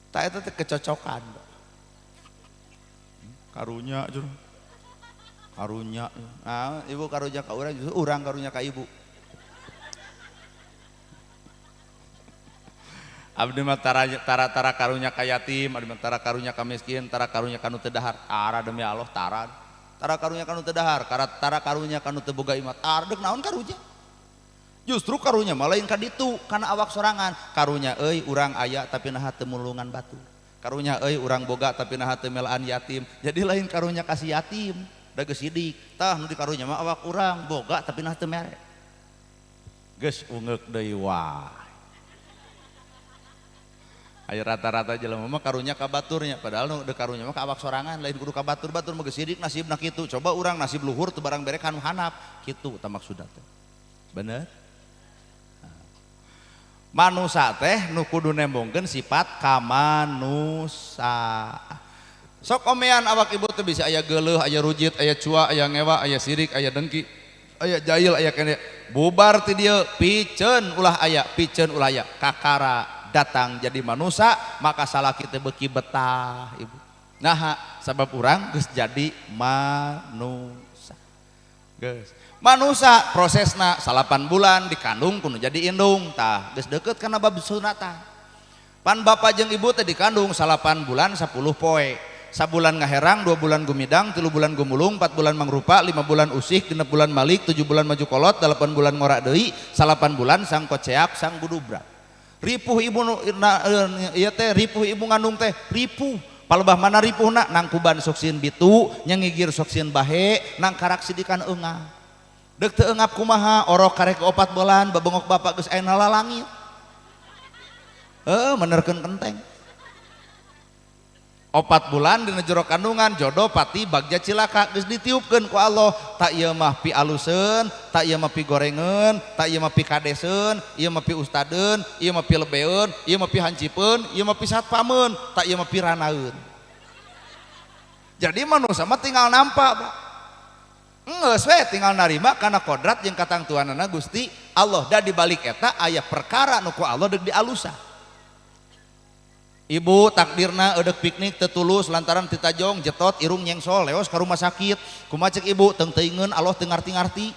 Tah eta teh kecocokan. Karunya jur. Karunya, ah, ibu karunya ka urang, justru urang karunya ka ibu. Abdi mah tara karunya ka yatim, abdi mah tara karunya ka miskin, tara karunya ka nu teu dahar. Tara demi Allah tara. Tara karunya ka nu teu dahar, tara karunya ka nu teu boga imah. Tara deuk naon karunya? Justru karunya mah lain ka ditu, kana awak sorangan. Karunya euy urang aya tapi naha teu mulungan batu. Karunya euy urang boga tapi naha teu melaan yatim. Jadi lain karunya kasih yatim. Da geus sidik tah nu di karunya mah awak urang boga tapi nah teu mere geus ungeuk deui wae aya rata-rata jelema mah karunya ka baturnya padahal nu de karunya mah ka awak sorangan lain kudu ka batur mah geus sidik nasibna kitu coba urang nasib luhur teu barang bere kanu hanap kitu tah maksudna teh bener manusa teh nu kudu nembongkeun sifat kamanusa. Sok omean awak ibu teh bisa aya geuleuh, aya rujit, aya cua, aya ngewa, aya sirik, aya dengki, aya jahil, aya kene. Bubar ti dieu piceun ulah aya, piceun ulah aya. Kakara datang jadi manusia, maka salaki teh beuki betah ibu. Nah, sabab urang geus jadi manusia. Geus. Manusia prosesna 8 bulan dikandung kudu jadi indung, tah geus deukeut kana bab sunatan. Pan bapa jeung ibu teh dikandung 8 bulan 10 poe. Sabulan ngaherang, 2 bulan gumidang, 3 bulan gumulung, 4 bulan mangrupa, 5 bulan usih, 6 bulan malik, 7 bulan maju kolot, 8 bulan ngorak deui, 8 bulan sang koceak, sang gudubrak. Ripuh ibu ieu teh ripuh ibu ngandung teh ripuh. Palebah mana ripuhna nang kuban sok sieun bitu, nya ngigir sok sieun bahe, nang karak sidikan eungap. Deuk teu eungap kumaha, orok karek 4 bulan, babengok bapak geus aya lalangit. Menerkeun kenteng. 4 bulan dina jero kandungan jodoh pati bagja cilaka geus ditiupkeun ku Allah tak ieu mah pi aluseun tak ieu mah pi gorengeun tak ieu mah pi kadeseun ieu mah pi ustadeun ieu mah pi lebeun ieu mah pi hancipeun ieu mah pi satpameun tak ieu mah pi ranaeun. Jadi manusia mah tinggal nampak geus we tinggal narima kana kodrat jeung katangtuanana Gusti Allah. Da di balik eta aya perkara nu ku Allah deuk dialusan. Ibu takdirna eudek piknik tetulus lantaran titajong jetot irung nyengsol leos ka rumah sakit kumaha ceuk ibu teu teuingeun Allah teu ngarti-ngarti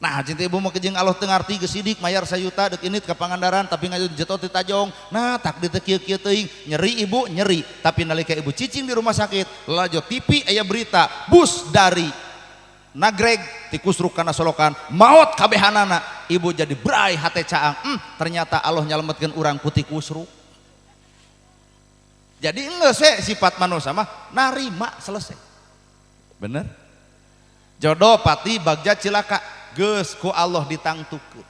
Nah cinta ibu mau kejeng Allah tengarti gesidik mayar sayuta dek init ke Pangandaran tapi ngajut jetot di Tajong. Nah tak ditekil-kil teuing nyeri ibu nyeri tapi nalika ibu cicing di rumah sakit lajo TV aya berita bus dari Nagreg ti Kusruk kana Solokan maot kabehanana ibu jadi berai hate caang ternyata Allah nyalametkeun urang ku ti Kusruk. Jadi enggak sifat manusia mah narima selesai bener jodoh pati bagja cilaka geus ku Allah ditangtukeun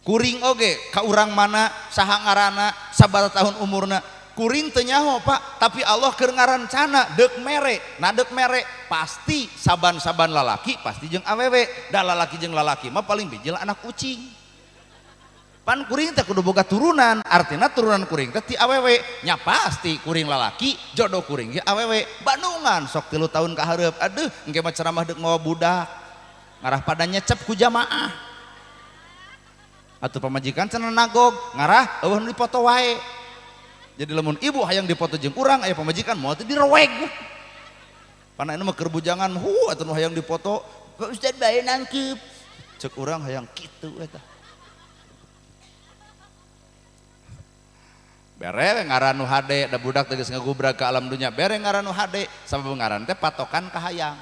kuring oge ka urang mana saha ngaranna sabaraha tahun umurna kuring teu nyaho Pak tapi Allah keur ngarancana deuk mere nah deuk mere pasti saban-saban lalaki pasti jeung awewe da lalaki jeung lalaki mah paling bijil anak ucing pan kuring teh kudu boga turunan artinya turunan kuring teh ti awewe nya pasti kuring lalaki jodoh kuring ge awewe Bandungan sok 3 tahun ka hareup aduh engke mah ceramah deuk mawa budak ngarah pada nyecep ku jamaah atuh pamajikan cenah nagog ngarah eueuh nu dipoto wae jadi lamun ibu hayang dipoto jeung urang aya pamajikan moal teh direweg pana anu mah keur bujangan atuh nu hayang dipoto Pak Ustad bae nangkep ceuk urang hayang kitu eta bere ngaran nu hade da budak teh geus ngagubrak ka alam dunya bere ngaran nu hade sabab ngaran teh patokan ka hayang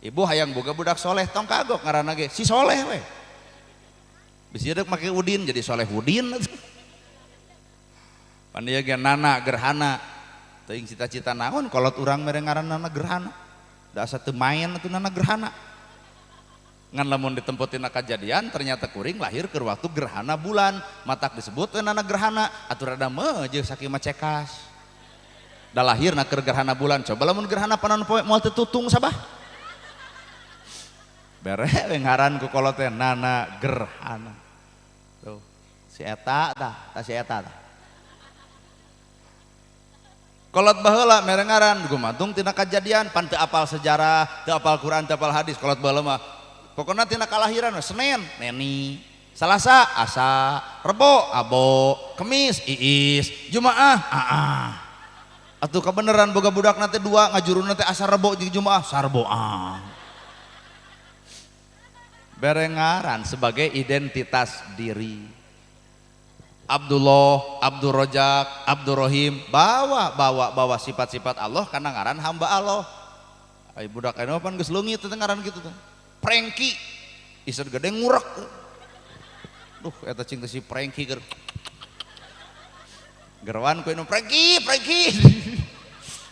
ibu hayang boga budak soleh tong kagok ngaranna ge si soleh we bisi deuk make udin jadi soleh udin pan ieu ge nana gerhana teuing cita-cita naon kolot urang mere ngaranna gerhana da asa teu main atuh nana gerhana ngan lamun ditemputina kajadian ternyata kuring lahir ke waktu gerhana bulan matak disebut nana gerhana atuh rada meujeuh saking macekas da lahirna keur gerhana bulan coba lamun gerhana panon poe moal teu tutung sabah bere we ngaran ku kolot teh nana gerhana tuh si eta tah si eta tah kolot baheula mere ngaran gumantung tina kajadian pan teu apal sejarah teu apal Quran teu apal hadis kolot baheula mah pokona tina kalahiran Senin Neni Salasa Asa Rebo Abo Kemis Iis Jumaah Aa atuh kabeneran boga budak teh dua ngajuruna teh Asa Rebo jeung Jumaah Sarboa berengaran sebagai identitas diri Abdullah, Abdul Rojak, Abdul Rohim bawa sifat-sifat Allah karena ngaran hamba Allah ay budak anu pan geus leungit teh ngaran kitu teh Prengki iseur gede ngurek duh eta cing teh si Prengki gerwan ku anu Prengki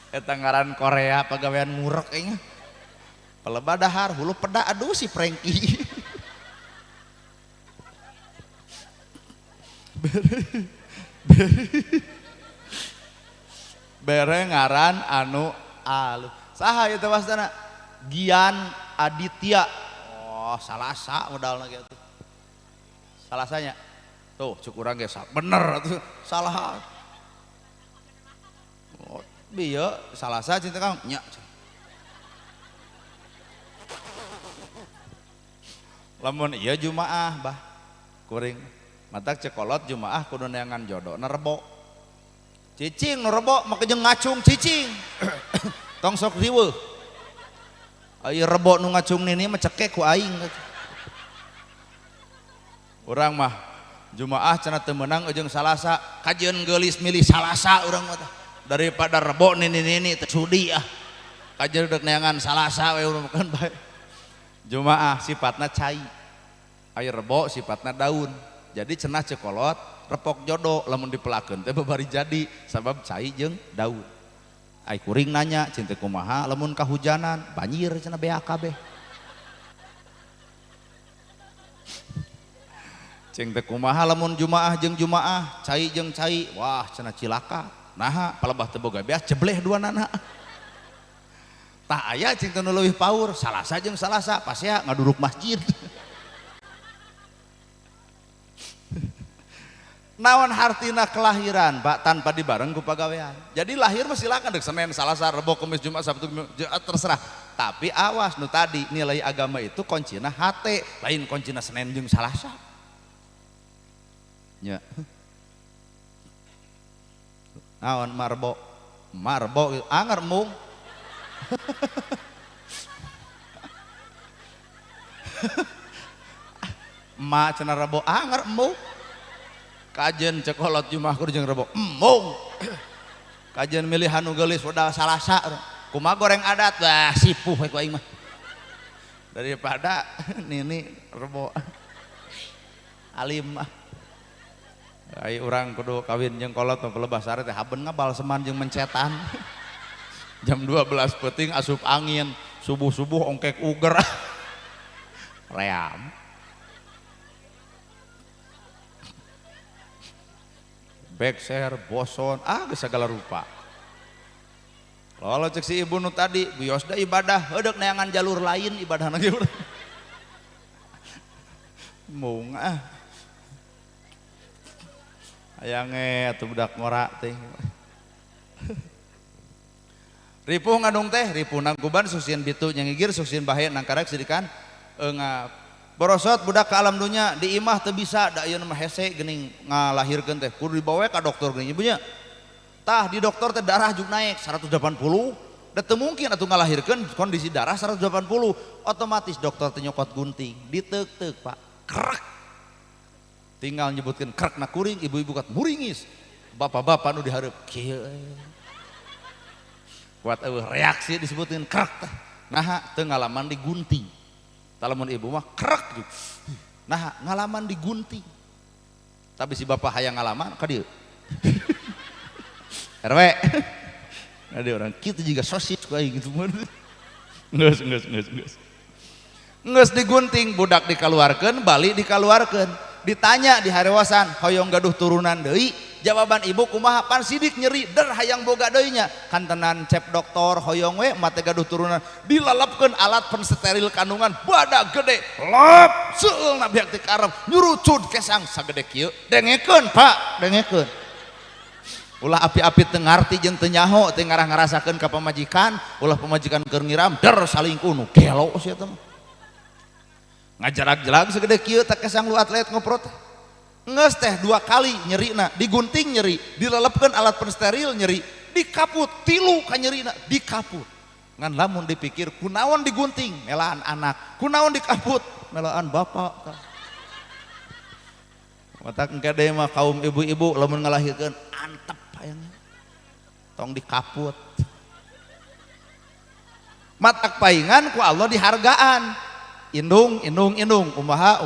eta ngaran Korea pagawean ngurek nya pelebah dahar hulu peda aduh si Prengki bere ngaran anu alu saha ieu teh wasdana Gian Aditya oh Salasa modalna gitu Salasanya tuh cuk urang ge bener atuh salah oh bieu Salasa cinta Kang nya lamun ieu Jumaah bah kuring matak cekolot Jumaah kudu neangan jodoh na rebo cicing nu rebo make jeung ngacung cicing tong sok riweuh ieu rebo nu ngacung nini mah cekek ku aing urang mah Jumaah cenah teu meunang jeung Salasa kajeun geulis milih Salasa urang mah daripada rebo nini teh sudi kajeun deuk neangan Salasa we urang makan bae Jumaah sifatna cai aya rebo sifatna daun jadi cenah cekolot repok jodoh lamun dipelakeun teh babari jadi sabab cai jeung daun ai kuring nanya cinta kumaha lamun kahujanan banjir cenah beak kabeh cing teh kumaha lamun Jumaah jeung Jumaah cai jeung cai wah cenah cilaka naha palebah teu boga beas jebleh duanana tah aya cing teh nu leuwih paur Salasa jeung Salasa pasea ngaduruk masjid naon hartina kelahiran Pak tanpa dibareng ku pagawean jadi lahir mah silakan dek Senin Salasa Rebo Kamis Jumat Sabtu terserah tapi awas nu tadi nilai agama itu kuncina hate lain kuncina Senin jeung Salasa nya naon marbo anger mung emak cenah rebo anger embung kajen cekolot Jumakur jeung rebo embung kajen milih anu geulis modal salasa kumaha goreng adat wah sipuh we ku aing mah daripada nini rebo alim mah ai urang kudu kawin jeung kolot pelebah sare teh haben ngabal seman jeung mencetan jam 12 peuting asup angin subuh-subuh ongkek uger ream bekser boson segala rupa lalu cek si ibu nu tadi bios da ibadah hedek neangan jalur lain ibadah lagi mung ayange atuh budak ngora teh ripuh ngadung teh ripuh nangkuban susieun bitu nyangigir susieun bahe nang karek sidikan nga borosot budak ke alam dunya di imah teu bisa da ieu mah hese geuning ngalahirkeun teh kudu dibawa ka dokter geuning ibunya tah di dokter teh darah juk naik 180 da teu mungkin atuh ngalahirkeun kondisi darah 180 otomatis dokter teh nyokot gunting diteuk-teuk Pak krek tinggal nyebutkeun krekna kuring ibu-ibu kat muringis bapak-bapak nu dihareup kieu buat reaksi disebutkeun krek teh naha teu ngalaman digunting talamun ibu mah krek nah ngalaman digunting tapi si bapak hayang ngalaman ka dieu RW ada orang kita juga sosis kayak gitu nges digunting budak dikeluarkan balik dikeluarkan ditanya di harewasan hoyong gaduh turunan deui jawaban ibu kumaha pan sidik nyeri der hayang boga deui nya kantenan cep doktor hoyong we mate gaduh turunan dilalapkeun alat pensteril kandungan badak gede lep seueulna biak ti karep nyurucud kesang sagede kieu dengekeun Pak dengekeun ulah api-api teu ngarti jeung teu nyaho teu ngarah-ngarasakeun ka pamajikan ulah pamajikan keur ngiram der salingkuh nu gelo sia teh ngajarak-jarak segede kieu tak kesang lu atlet ngoprot ngeus teh 2 kali nyerina digunting nyeri dilelepkeun alat pensteril nyeri dikaput 3 ka nyerina dikaput ngan lamun dipikir kunaon digunting melaan anak kunaon dikaput melaan bapak matak engke deui mah kaum ibu-ibu lamun ngalahirkeun antep hayang tong dikaput matak paingan ku Allah dihargaan indung umaha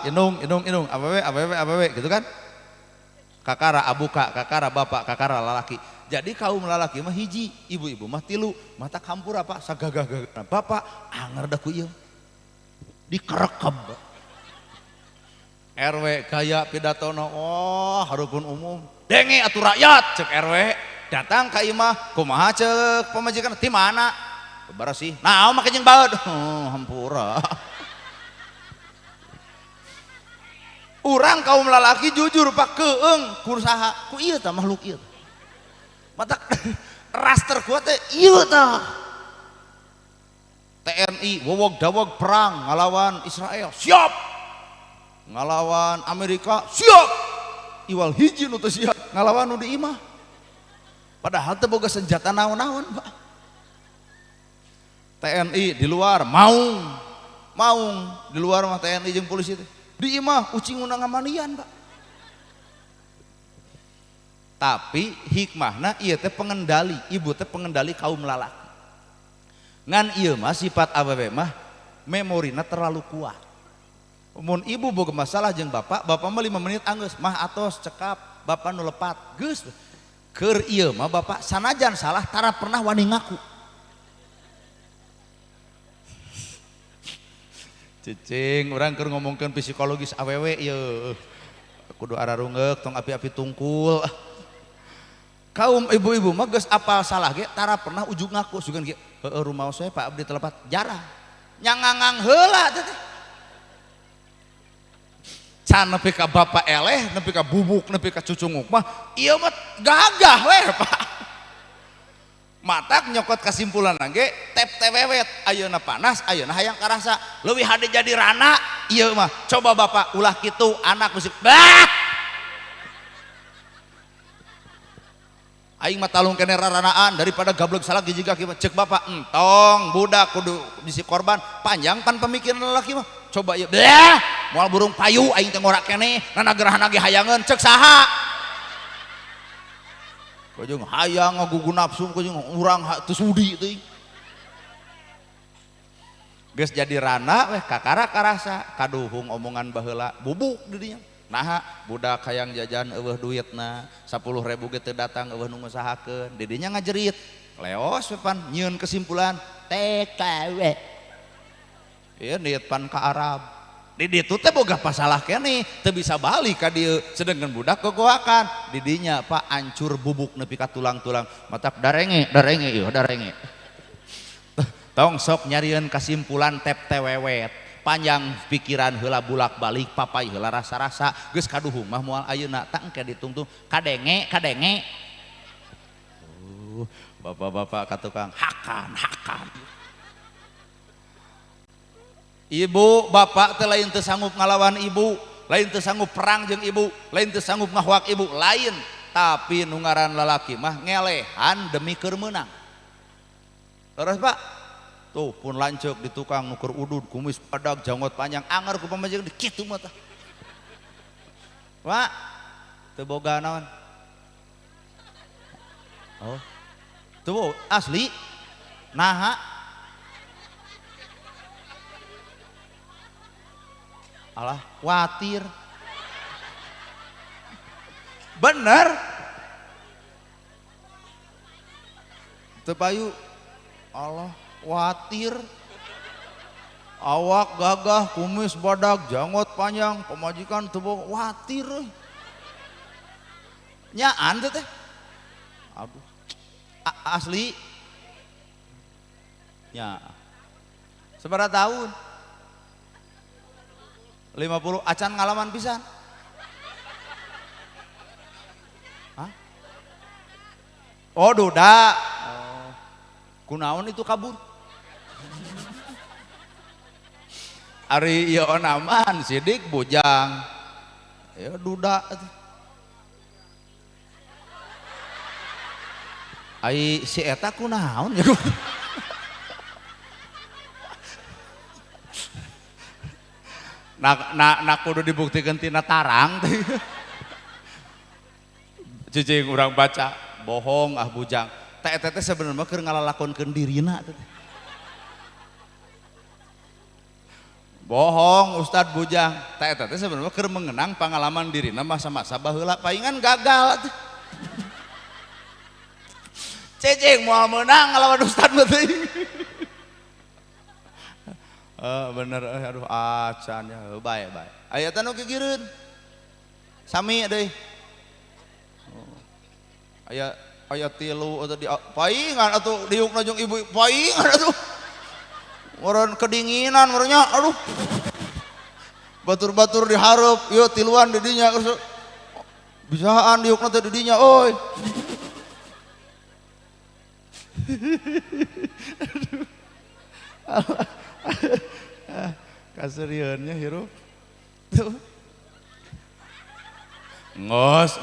indung awewe gitu kan kakara abuka kakara bapak kakara lalaki jadi kaum lalaki mah hiji ibu-ibu mah 3 mata kampur apa sagagah bapak anger da ku ieu dikerekeb RW gaya pidatona oh hareupeun umum denge atuh rakyat cek RW datang ka imah kumaha cek pamajikan ti mana barasih naon make jeung baeud hampura urang kaum lalaki jujur Pak keung kusaha ku ieu tah makhluk ieu matak raster kuat teh ieu tah TNI wowog dawog perang ngalawan Israel siap ngalawan Amerika siap iwal hiji nu teu siap ngalawan nu di imah padahal teu boga senjata naon-naon Pak TNI di luar maung di luar mah TNI jeung polisi teh di imah ucing undang ngamanian Pak tapi hikmahna ieu teh pengendali ibu teh pengendali kaum lalaki ngan ieu mah sifat awewe mah memorina terlalu kuat mun ibu boga masalah jeung bapak mah 5 menit anggeus mah atos cekap bapak nu lepat geus keur ieu mah bapak sanajan salah tara pernah wani ngaku cicing orang keur ngomongkeun psikologis awewe ieu kudu ararungeuk tong api-api tungkul kaum ibu-ibu mah geus apal salah ge tara pernah ujug ngaku sugan ge heueuh rumaos we Pak abdi telepat jarang nyangangang heula teh can nepi ka bapak eleh nepi ka bubuk nepi ka cucunguk mah ieu mah gagah we Pak matak nyokot kesimpulan ge tep tewewet ayeuna panas ayeuna hayang karasa leuwih hade jadi rana ieu mah coba bapak ulah kitu anak musik bah aing mah talung kene raranaan daripada gablek salah gijiga kieu cek bapak entong budak kudu bisi korban panjang kan pemikiran lelaki mah coba ieu bah moal burung payu aing teh ngorak keneh nana gerahan ge hayangeun ceuk saha kajeng hayang ngagugu nafsu kajeng urang teu sudi teuing geus jadi rana weh kakara karasa kaduhung omongan baheula bubuk di dinya nah budak hayang jajan eueuh duitna 10.000 ge teu datang eueuh nu ngusahakeun di dinya ngajerit leos we pan nyieun kesimpulan TKW ieu niat pan ka Arab di ditu teh boga pasalah keneh teu bisa balik ka dieu sedengkeun budak gogoakan di dinya Pak hancur bubuk nepi ka tulang-tulang matak darenge ieu darenge tong sok nyarieun kesimpulan tep tewewet panjang pikiran heula bulak balik papai heula rasa-rasa geus kaduhung mah moal ayeuna tak engke ditungtung kadenge bapak-bapak ka tukang hakan ibu bapak teh lain teu sanggup ngalawan ibu lain teu sanggup perang jeung ibu lain teu sanggup ngahoak ibu lain tapi nu ngaran lalaki mah ngelehan demi keur meunang terus Pak tuh pun lanceuk di tukang nuker udud kumis padag janggot panjang anger ku pamajeng di kitu mah tah Pak teu boga naon oh tuh asli naha alah watir bener teu payu Allah watir awak gagah kumis badak janggot panjang pemajikan teu boga watir nyaan teh aduh asli ya sabaraha tahun 50 acan ngalaman pisan hah oh duda oh kunaon itu kabur ari ieu naman sidik bujang ya duda ai si eta kunaon ya nak kudu dibuktikan tina tarang cicing urang baca bohong bujang teh eta teh sebenarnya keur ngalalakonkeun dirina teh bohong Ustad bujang teh eta teh sebenarnya keur mengenang pengalaman dirina masa-masa baheula paingan gagal teh cicing moal meunang ngalawan Ustad mah teuing bener aduh acan ya bae aya teh nu kikireun sami deui aya tilu atau di paingan atuh diukna jeung ibu paingan atuh meureun kedinginan meureunnya aduh batur-batur dihareup ieu tiluan di dinya bisaan diukna teh di dinya euy kaseriannya hirup tuh ngos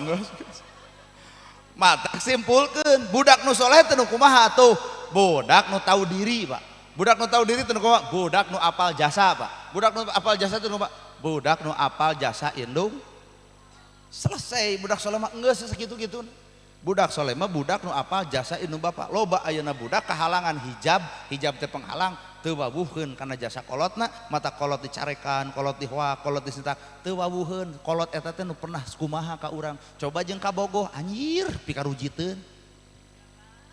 mata simpulkeun budak nu soleh teh nu kumaha tuh budak nu tahu diri Pak budak nu tahu diri teh nu kumaha budak nu apal jasa Pak budak nu apal jasa teh nu Pak budak nu apal jasa indung selesai budak soleh mah geus sakitu-kitu budak soleh mah budak nu apal jasa indung bapak loba ayeuna budak kahalangan hijab teh penghalang teu wawuheun kana jasa kolotna mata kolot dicarekan kolot dihoak kolot disintak teu wawuheun kolot eta teh nu pernah kumaha ka urang coba jeung kabogoh anjir pikarujiteun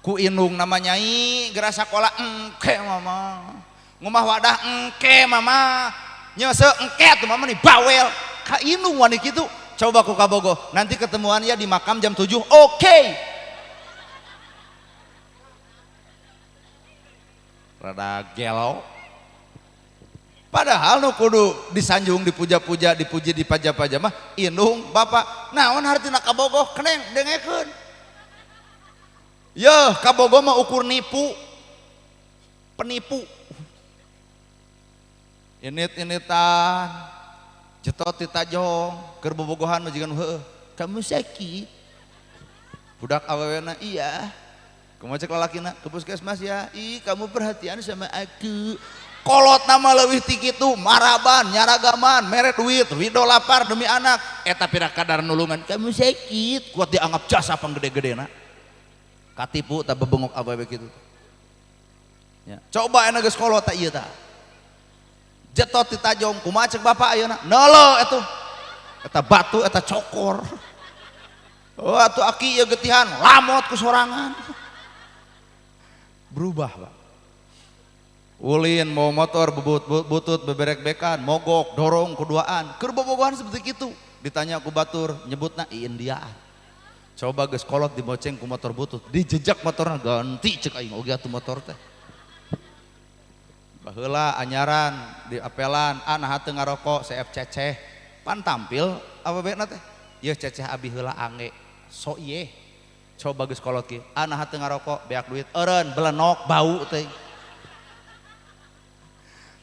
ku indung nama nyai geura sakola engke mama ngomah wadah engke mama nyese engke tuh mama nih bawel ka indung wani kitu coba ku kabogoh nanti ketemuan ya di makam jam 7 oke. Rada gelo padahal nu kudu disanjung dipuja-puja dipuji dipaja-paja mah indung bapak naon hartina kabogoh keneng dengekeun yeuh kabogoh mah ukur penipu init-initan jetot ditajong keur bobogohan majikan heueuh kamu sakit budak awewena iya kamu cek lalakina ke puskesmas ya ih kamu perhatian sama aku kolot nama leuwih ti kitu maraban nyaragaman mere duit ridho lapar demi anak eta pira kadar nulungan kamu sakit kuat dianggap jasa panggede-gedena katipu tak bebengok awewe kitu ya. Coba enak geus kolot tak ieu tah jetot ti tajong kumaha ceuk bapak ayeuna neulo eta batu eta cokor oh atuh aki ieu getihan lamot ku sorangan berubah Pak ulin mau motor butut beberek-bekan mogok dorong kuduaan keur bobogohan seperti itu ditanya ku batur nyebutna Indiaan coba geus kolot diboceng ku motor butut dijejak motorna ganti ceuk aing oge atuh motor teh baheula anyaran di apelan nah teu ngarokok CF ceceh pan tampil ababena teh ieu ceceh abi heula ange so ieu coba geus kolot kieu nah teu ngarokok beak duit eureun belenok bau teh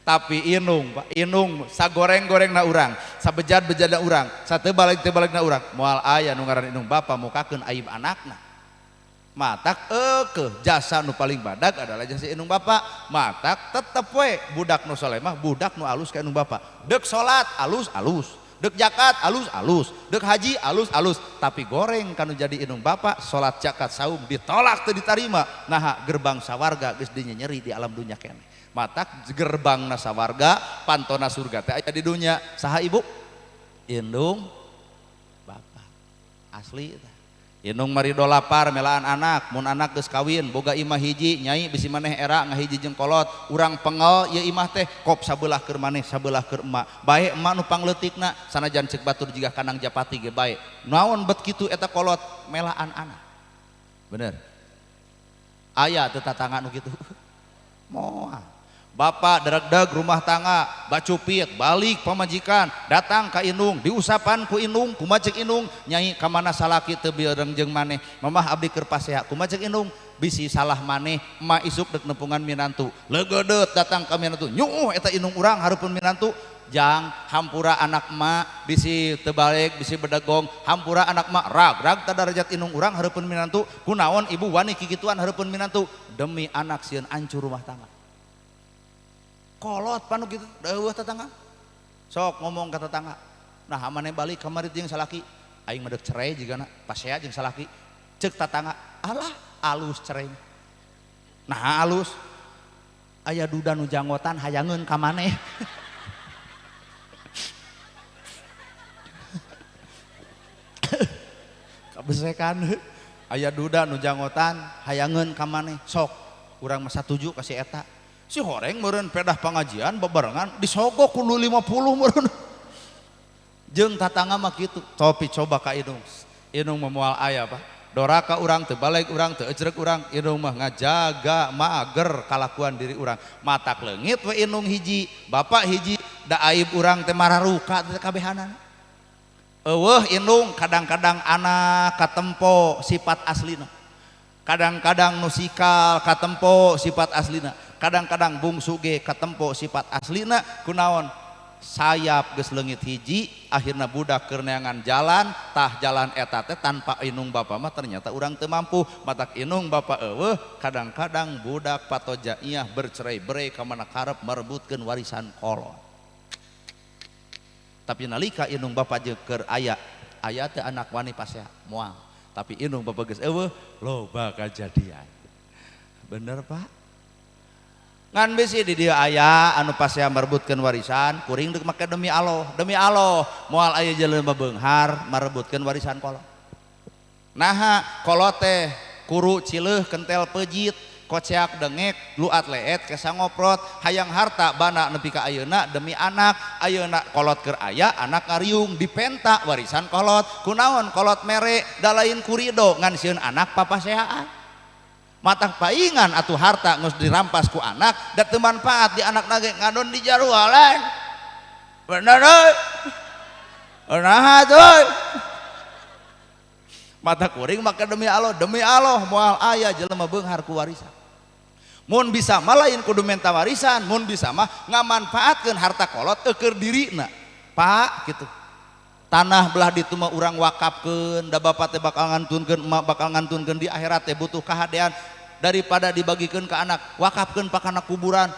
tapi inung Pak inung sagoreng-goreng na urang sabejad-bejad na urang satebalik na urang moal aya nu ngaran inung bapa mukakeun aib anakna matak jasa nu paling badag adalah jasa inung bapa matak tetep we budak nu soleh mah budak nu alus ka inung bapa deuk salat alus-alus deuk zakat alus-alus deuk haji alus-alus tapi goreng kanu jadi inung bapa salat zakat saum ditolak teu ditarima nah gerbang sawarga geus dinyeri di alam dunya keneh matak gerbang nasa warga pantona surga teh aya di dunya saha ibu indung bapak asli indung marido lapar melaan anak mun anak geus kawin boga imah hiji nyai bisi maneh era ngahiji jeung kolot urang pengel ieu imah teh kop sabelah keur maneh sabelah keur emak bae emak nu pangleutikna sanajan ceuk batur jiga kanang japati ge bae naon bet kitu eta kolot melaan anak bener aya teu tatangga nu kitu moal bapak dereg-deg rumah tangga bacupit balik pamajikan datang ka indung diusapan ku indung kumaha ceuk indung nyai ka mana salaki teu bieureung jeung maneh mamah abdi keur paseha kumaha ceuk indung bisi salah maneh emak isuk deuk nempungan minantu leugeudeut datang ka minantu nyuh eta indung urang hareupeun minantu jang hampura anak emak bisi teu balik bisi bedegong hampura anak emak rag tadarajat indung urang hareupeun minantu kunaon ibu wani kikituan hareupeun minantu demi anak sieun ancur rumah tangga kolot panu gitu deueuh tetangga sok ngomong ke tetangga nah maneh balik kamari jeung salaki aing medek cerai jigana pasea jeung salaki ceuk tetangga alah alus cerai nah alus aya duda nu janggotan hayangeun ka maneh kabesekan aya duda nu janggotan hayangeun ka maneh sok urang mah satuju ka si eta si horeng meureun pedah pengajian bebarengan disogok kudu 50 meureun jeung tatangga mah kitu topi coba ka indung memoal aya Pak doraka urang teu balik urang teu ejreg urang indung mah ngajaga mager kalakuan diri urang matak leungit we indung hiji bapak hiji da aib urang teh mararuka teh kabehanan eueuh indung kadang-kadang anak katempo sifat aslina kadang-kadang nusikal katempo sifat aslina kadang-kadang bungsu ge katempo sifat aslina kunaon sayap geus leungit hiji akhirna budak keur neangan jalan tah jalan eta teh tanpa inung bapa mah ternyata urang teu mampu matak inung bapa eueuh kadang-kadang budak patojaiyah bercerai-berai ka mana karep merebutkeun warisan kolot tapi nalika inung bapa jeung keur aya teh anak wani pasea moal tapi inung bapa geus eueuh loba kajadian bener Pak ngan bisi di dia aya anu pasea merebutkeun warisan kuring deuk make demi Allah moal aya jelema beunghar merebutkeun warisan kolot naha kolot teh kuru cileuh kentel pejit koceak dengek luat leet kesa ngoprot hayang harta bana nepi ka ayeuna demi anak ayeuna kolot keur aya anak ngariung dipenta warisan kolot kunaon kolot mere da lain kurido ngan sieun anak papasehaan matak paingan atuh harta geus dirampas ku anak da teu manfaat di anak nage ngadon di jarualan bener euy naha euy mata kuring maka demi Allah moal aya jelema beunghar ku warisan mun bisa mah lain kudu menta warisan mun bisa mah ngamanfaatkeun harta kolot keur dirina Pak kitu tanah belah ditu mah urang wakafkeun da bapak teh bakal ngantunkeun emak bakal ngantunkeun di akhirat teh butuh kahadean daripada dibagikeun ke anak wakafkeun pakana kuburan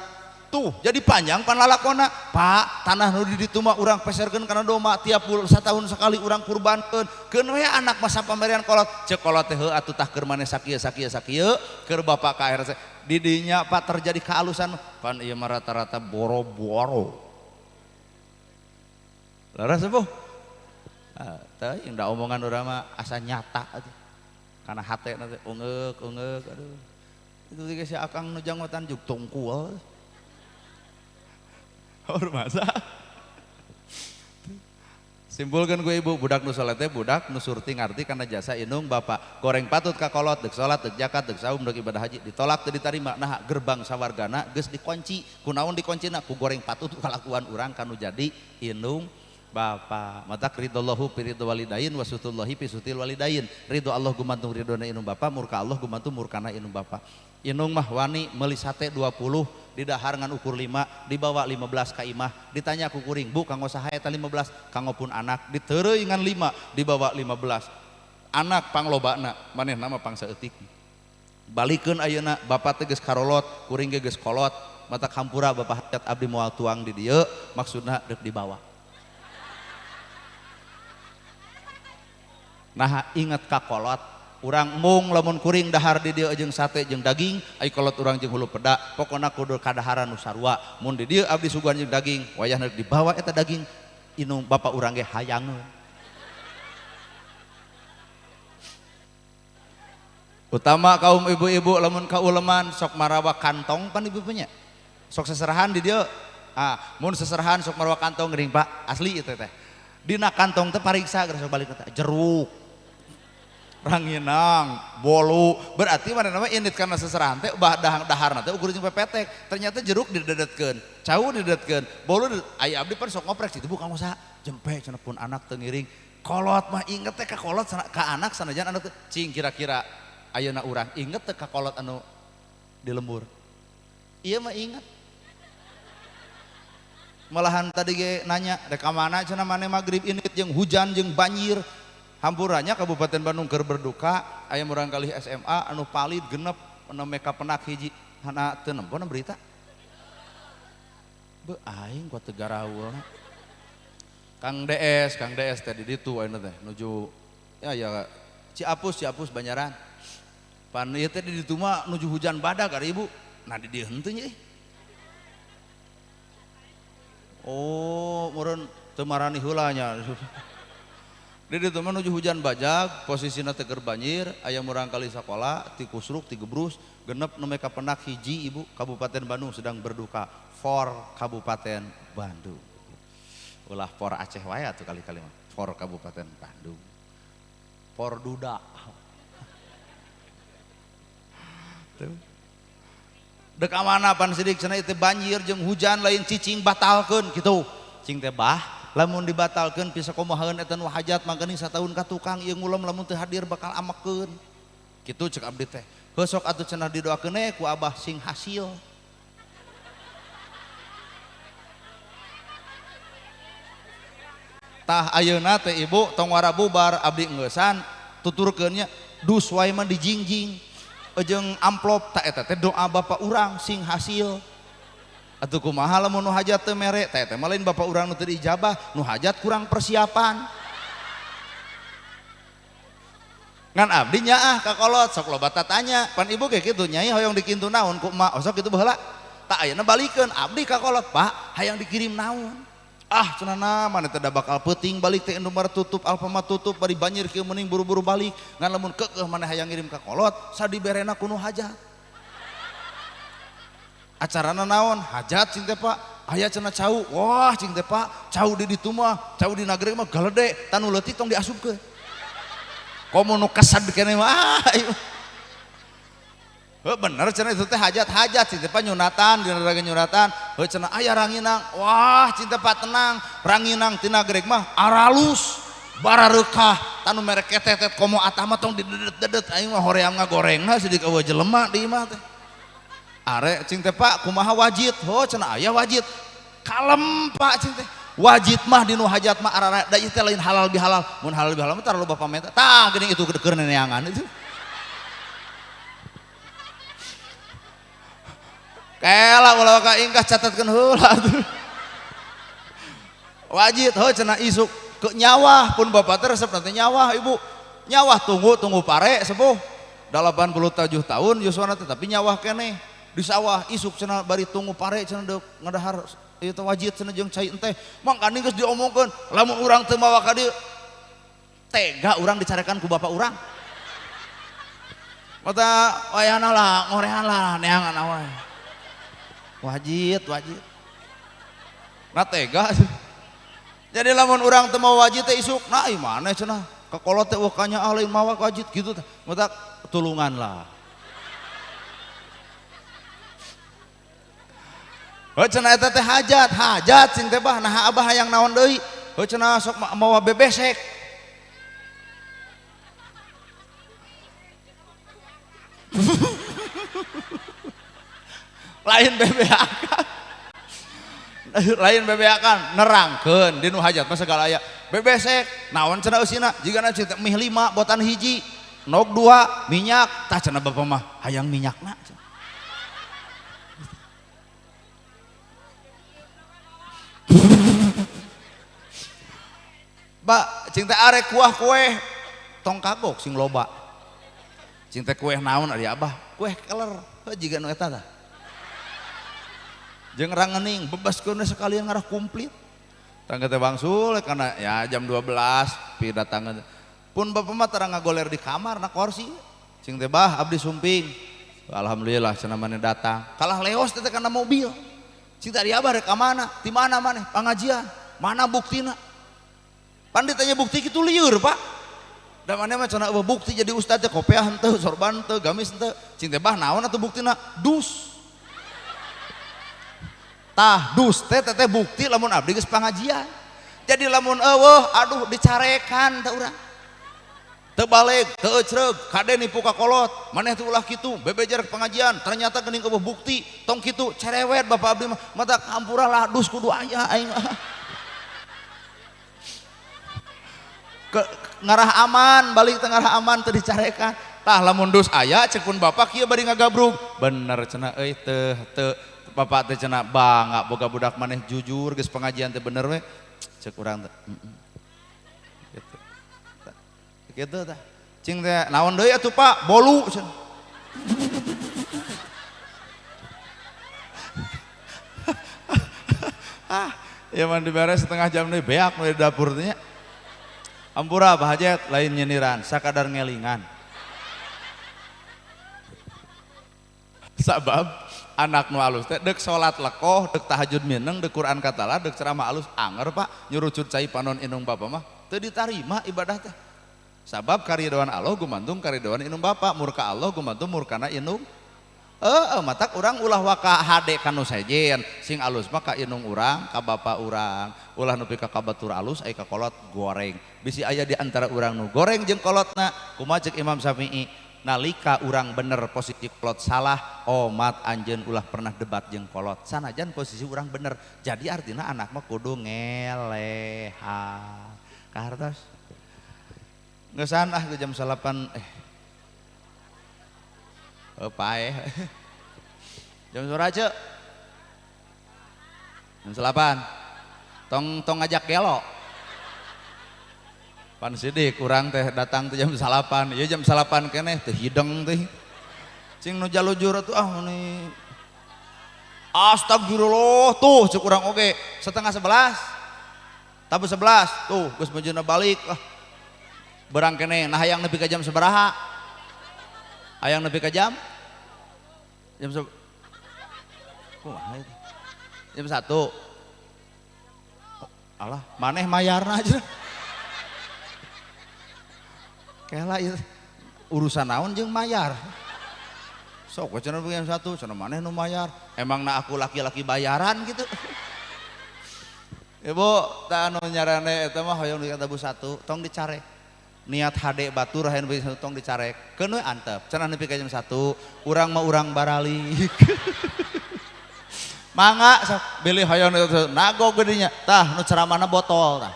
tuh jadi panjang pan lalakona Pak tanah nu di ditu mah urang peserkeun kana doma tiap satahun sekali urang kurbankeun keun we anak masa pamerian kolot cek kolot teh heuh atuh tah keur maneh sakieu keur bapak ka RC di dinya Pak terjadi kealusan pan ieu mah rata-rata boro-boro laras sepuh teh yang da omongan urang mah asa nyata atuh kana hate nanti ungeuk aduh itu tiga si akang nu janggotan juk tungkul masa simpulkan gue ibu budak nu salat teh budak nu surti ngarti karena jasa indung bapak goreng patut ka kolot deuk salat deuk zakat deuk saum deuk ibadah haji ditolak teu ditarima nah gerbang sawargana geus dikunci kunaon dikuncina ku goreng patut kalakuan urang kanu jadi indung bapak mata ridallahu fi ridho walidain wa sutullahi fi sutil walidain ridho Allah gumantung ridona indung bapak murka Allah gumantung murkana indung bapak indung mah wani meuli sate 20 di dahar ngan ukur 5 dibawa 15 ka imah ditanya ku kuring bu kanggo saha eta 15 kanggo pun anak diteureuy ngan 5 dibawa 15 anak panglobana manehna mah pangsaeutik balikeun ayeuna bapak teh geus karolot kuring ge geus kolot mata kampura bapak hajat abdi moal tuang di dieu maksudna deuk dibawa nah inget ka kolot urang mung lamun kuring dahar di dieu jeung sate jeung daging ai kolot urang jeung hulu peda pokona kudu kadaharan nu sarua mun di dieu abdi suguhan jeung daging wayahna dibawa eta daging inung bapak urang ge hayangeun utama kaum ibu-ibu lamun kauleman sok marawa kantong pan ibu-ibunya sok seserahan di dieu mun seserahan sok marawa kantong geuning Pak asli itu teh dina kantong teh pariksa geus balik eta jeruk ranginang, bolu, berarti mana namanya init karena seserahan teh daharna teh ukur jeung pepetek, ternyata jeruk didedetkeun, cau didedetkeun, bolu aya abdi pan sok ngoprek situ bukan usaha jempe cenah pun anak teu ngiring, kolot mah inget teh ka kolot ka anak sanajan anak teh cing kira-kira ayeuna urang inget teh ka kolot anu di lembur, iya mah inget, malahan tadi ge nanya rek ka mana cenah maneh magrib init jeung hujan jeung banjir. Hampurannya Kabupaten Bandung keur berduka aya urang kali SMA anu palid genep anu meka penak hiji hana teu nempona berita beu aing ku teu garaweul Kang DS teh di ditu ayeuna teh nuju ya Ciapus Banjaran pan ieu teh di ditu mah nuju hujan badag ari ibu nah di dieu henteu nya oh meureun teu marani heula nya di ditu menuju hujan bajag posisina teh keur banjir aya urang kali sakola ti kusruk ti gebrus genep nu meka penak hiji ibu Kabupaten Bandung sedang berduka for Kabupaten Bandung ulah for Aceh wae atuh kali-kali mah for Kabupaten Bandung for duda dek amana pan sidik cenah teh banjir jeung hujan lain cicing batalkeun kitu cing teh bah lamun dibatalkeun bisa kumahaeun eta nu hajat mangkeuning satahun ka tukang ieu ngulem lamun teu hadir bakal amekeun kitu cek abdi teh heuh sok atuh cenah didoakeun ku Abah sing hasil tah ayeuna teh ibu tong wara bubar abdi engeusan tuturkeun nya dus wae mah dijingjing jeung amplop tah eta teh doa bapak urang sing hasil atuh kumaha lamun nu hajat teu mere teh teh lain bapak urang nu teu diijabah nu hajat kurang persiapan ngan abdi nyaah ka kolot sok loba tanya pan ibu ge kitu nyai hoyong dikintu naon ku emak sok kitu baheula tak ayeuna balikeun abdi ka kolot Pak hayang dikirim naon cenana mana teh da bakal peuting balik teh Indomaret tutup Alfamart tutup bari banjir kieu mending buru-buru balik ngan lamun keukeuh mana hayang ngirim ka kolot sadiberena ku nu hajat acarana naon hajat cing teh Pak aya cenah cau wah cing teh Pak cau di ditu mah cau di nagreg mah galede tanu leutik tong diasupkeun komo nu kasad keneh mah bener cenah itu teh hajat cing teh Pak nyunatan dina raga nyunatan heuh cenah aya ranginang wah cing teh Pak tenang ranginang ti nagreg mah aralus barareukah tanu mere ketetet komo atah mah tong didedet-dedet aing mah hoream ngagorengna sidik eueuh jelema di imah teh are cing teh Pak kumaha wajid cenah aya wajid kalem Pak cing teh wajid mah dinu hajat mah arara da ieu teh lain halal bihalal mun halal bihalal mah tara loba pamenta tah geuning itu keur neneangan itu kela ulah ka ingkah catatkeun heula tuh. Wajib heuh cenah isuk ke nyawah pun bapak teh resep nanti nyawah ibu. Nyawah tunggu pare sepuh 87 tahun yuswana teh tapi nyawah keneh di sawah isuk cenah bari tunggu pare cenah deuk ngadahar ieu teh wajib cenah jeung cai teh mangkani geus diomongkeun lamun urang teu mawa ka dieu tega urang dicarekan ku bapak urang. Mata wayana lah ngorehan lah neangan awe. Wajib. Nah tega. Jadi lamun urang teu mau wajib teh isuk, nah ieu maneh cenah. Kakolot teh wakanya lain mawa wajib gitu teh. Mata tulungan lah. Heuh cenah eta teh hajat sing teh bah nah abah hayang naon deui. Heuh cenah sok mawa bebesek. lain bebeakan nerangkeun di nu hajat mah segala aya bebesek naon cenah eusina jigana cenah mih 5 botan hiji nog 2 minyak tah cenah bapak mah hayang minyakna Ba cing teh arek kuah kue tong kagok sing loba cing teh kue naon ari abah kue keler heuh jiga nu eta tah jeung rangening bebaskeun sekalian ngarah kumplit tangga teh bangsul karena ya jam 12 pi datangan pun bapak mah terang ngagoler di kamar na kursi cing teh bah abdi sumping alhamdulillah cenah maneh datang kalah leos teh kana mobil cing teh ari abah rek ka mana ti mana maneh pangajian mana buktina pan ditanya bukti kitu lieur pak da maneh mah cenah bukti jadi ustad teh kopiah henteu sorban henteu gamis henteu cing teh bah naon atuh buktina dus tah dus teh bukti lamun abdi geus pangajian jadi lamun eueuh aduh dicarekan teh urang teu balik teu ecreug kade nipu ka kolot maneh teh ulah kitu bebejer pengajian ternyata geuning eueuh bukti tong kitu cerewet bapak abdi mah mata hampura lah dus kudu aya aing ngarah aman balik teh ngarah aman teu dicarekan tah lamun dus aya cek pun bapak kieu bari ngagabrug bener cenah euy teu bapak teh cenah bangga boga budak maneh jujur geus pengajian teh bener we cek urang teh gitu tah cing teh naon deui atuh pak bolu cenah ya mandi beres setengah jam deui beak di dapur teh nya ampura Pak Hajat lain nyeniran sakadar ngelingan sabab anak nu alus teh deuk salat lekoh deuk tahajud mineng deuk Quran katala deuk ceramah alus anger pak nyurucut cai panon inung bapak mah teu ditarima ibadah teh sabab karidoan Allah gumantung karidoan inung bapak murka Allah gumantung murkana inung matak urang ulah waka hade kanu sejen sing alus mah ka inung urang ka bapak urang ulah nepi ka kabatur alus aya ka kolot goreng bisi aya di antara urang nu goreng jeung kolotna kumaha ceuk Imam Syafi'i nalika urang bener posisi kolot salah omat anjeun ulah pernah debat jeung kolot sanajan posisi urang bener jadi artinya anak mah kudu ngelehan kahartos ngeusan ke jam 8 pae jam surace jam 8 tong ngajak gelo pan sidik kurang teh datang teh jam 8 ieu jam 8 keneh teh hideng teh cing nu jalujur atuh meni astagfirullah tuh cek urang oge setengah 11 tabu 11 tuh geus mejeuna balik berang keneh nah hayang nepi ka jam sabaraha hayang nepi ka jam jam 1 alah maneh mayarna aja kela urusan naon jeung mayar sok cenah jam 1 cenah maneh nu mayar emang na aku laki-laki bayaran gitu ibu tak anu nyarane eta mah hoyong di tabu 1 tong dicarek niat hade batur hayang beuh tong dicarek keun we antep cenah nepi ka jam 1 urang mah urang baralik mangga sok beli hoyong nago geudinya tah nu ceramahna botol tah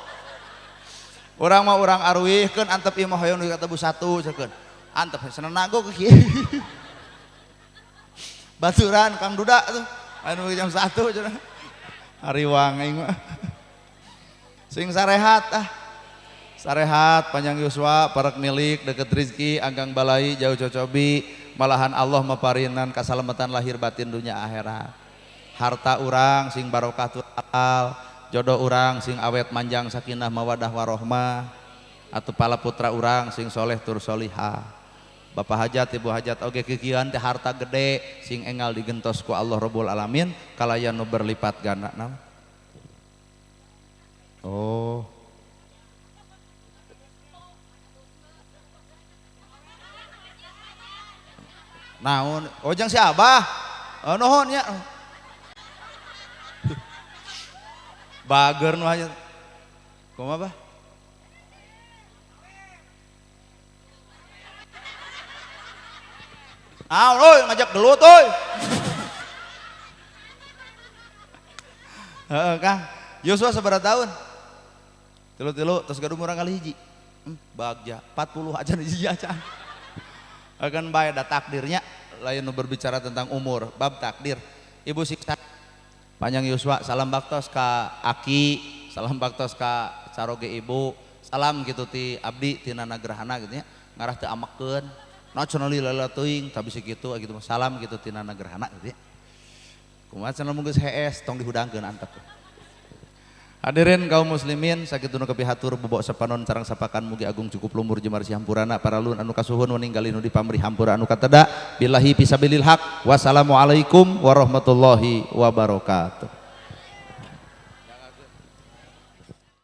urang mah urang arwihkeun antep ieu mah hoyong di tabu 1 cekeun antep cenah nago ke kieu baturan Kang Duda tuh anu jam 1 cenah hari wangi mah sing sarehat sarehat panjang yuswa parek milik deket rizki anggang balai jauh cocobi malahan Allah maparinan kasalamatan lahir batin dunia akhirat harta urang sing barokatul halal jodoh urang sing awet manjang sakinah mawadah warohmah atau pala putra urang sing soleh tur solihah bapak hajat ibu hajat oge kikieuan teh harta gede sing engal digentos ku Allah Rabbul Alamin kalayan nu berlipat ganda naon oh naon ojang si abah nuhun nya bager nu hajat kumaha bah oi ngajak gelut oi. Heeh Kang. Yosua seberapa tahun? Tilu terus gaduh murang kali hiji. Bagja 40 aja hiji aja. Akan bae da takdirnya lain nu berbicara tentang umur, bab takdir. Ibu siksa panjang Yosua salam baktos ka Aki, salam baktos ka caroge ibu, salam gitu ti abdi ti nanagrahana gitu nya. Ngarah teu amekeun. Nasionali lala teuing tapi segitu gitu salam gitu tina nagerhana gitu ya. Kumaha cenah mun geus hees tong dihudangkeun antep. Hadirin kaum muslimin sakitu nu kepihatur bobok sapanon sareng sapakan mugi agung cukup lumur jeung marsi hampurana paralun anu kasuhun ninggali nu dipamri hampura anu kateda billahi fisabilil haq wassalamualaikum warahmatullahi wabarakatuh.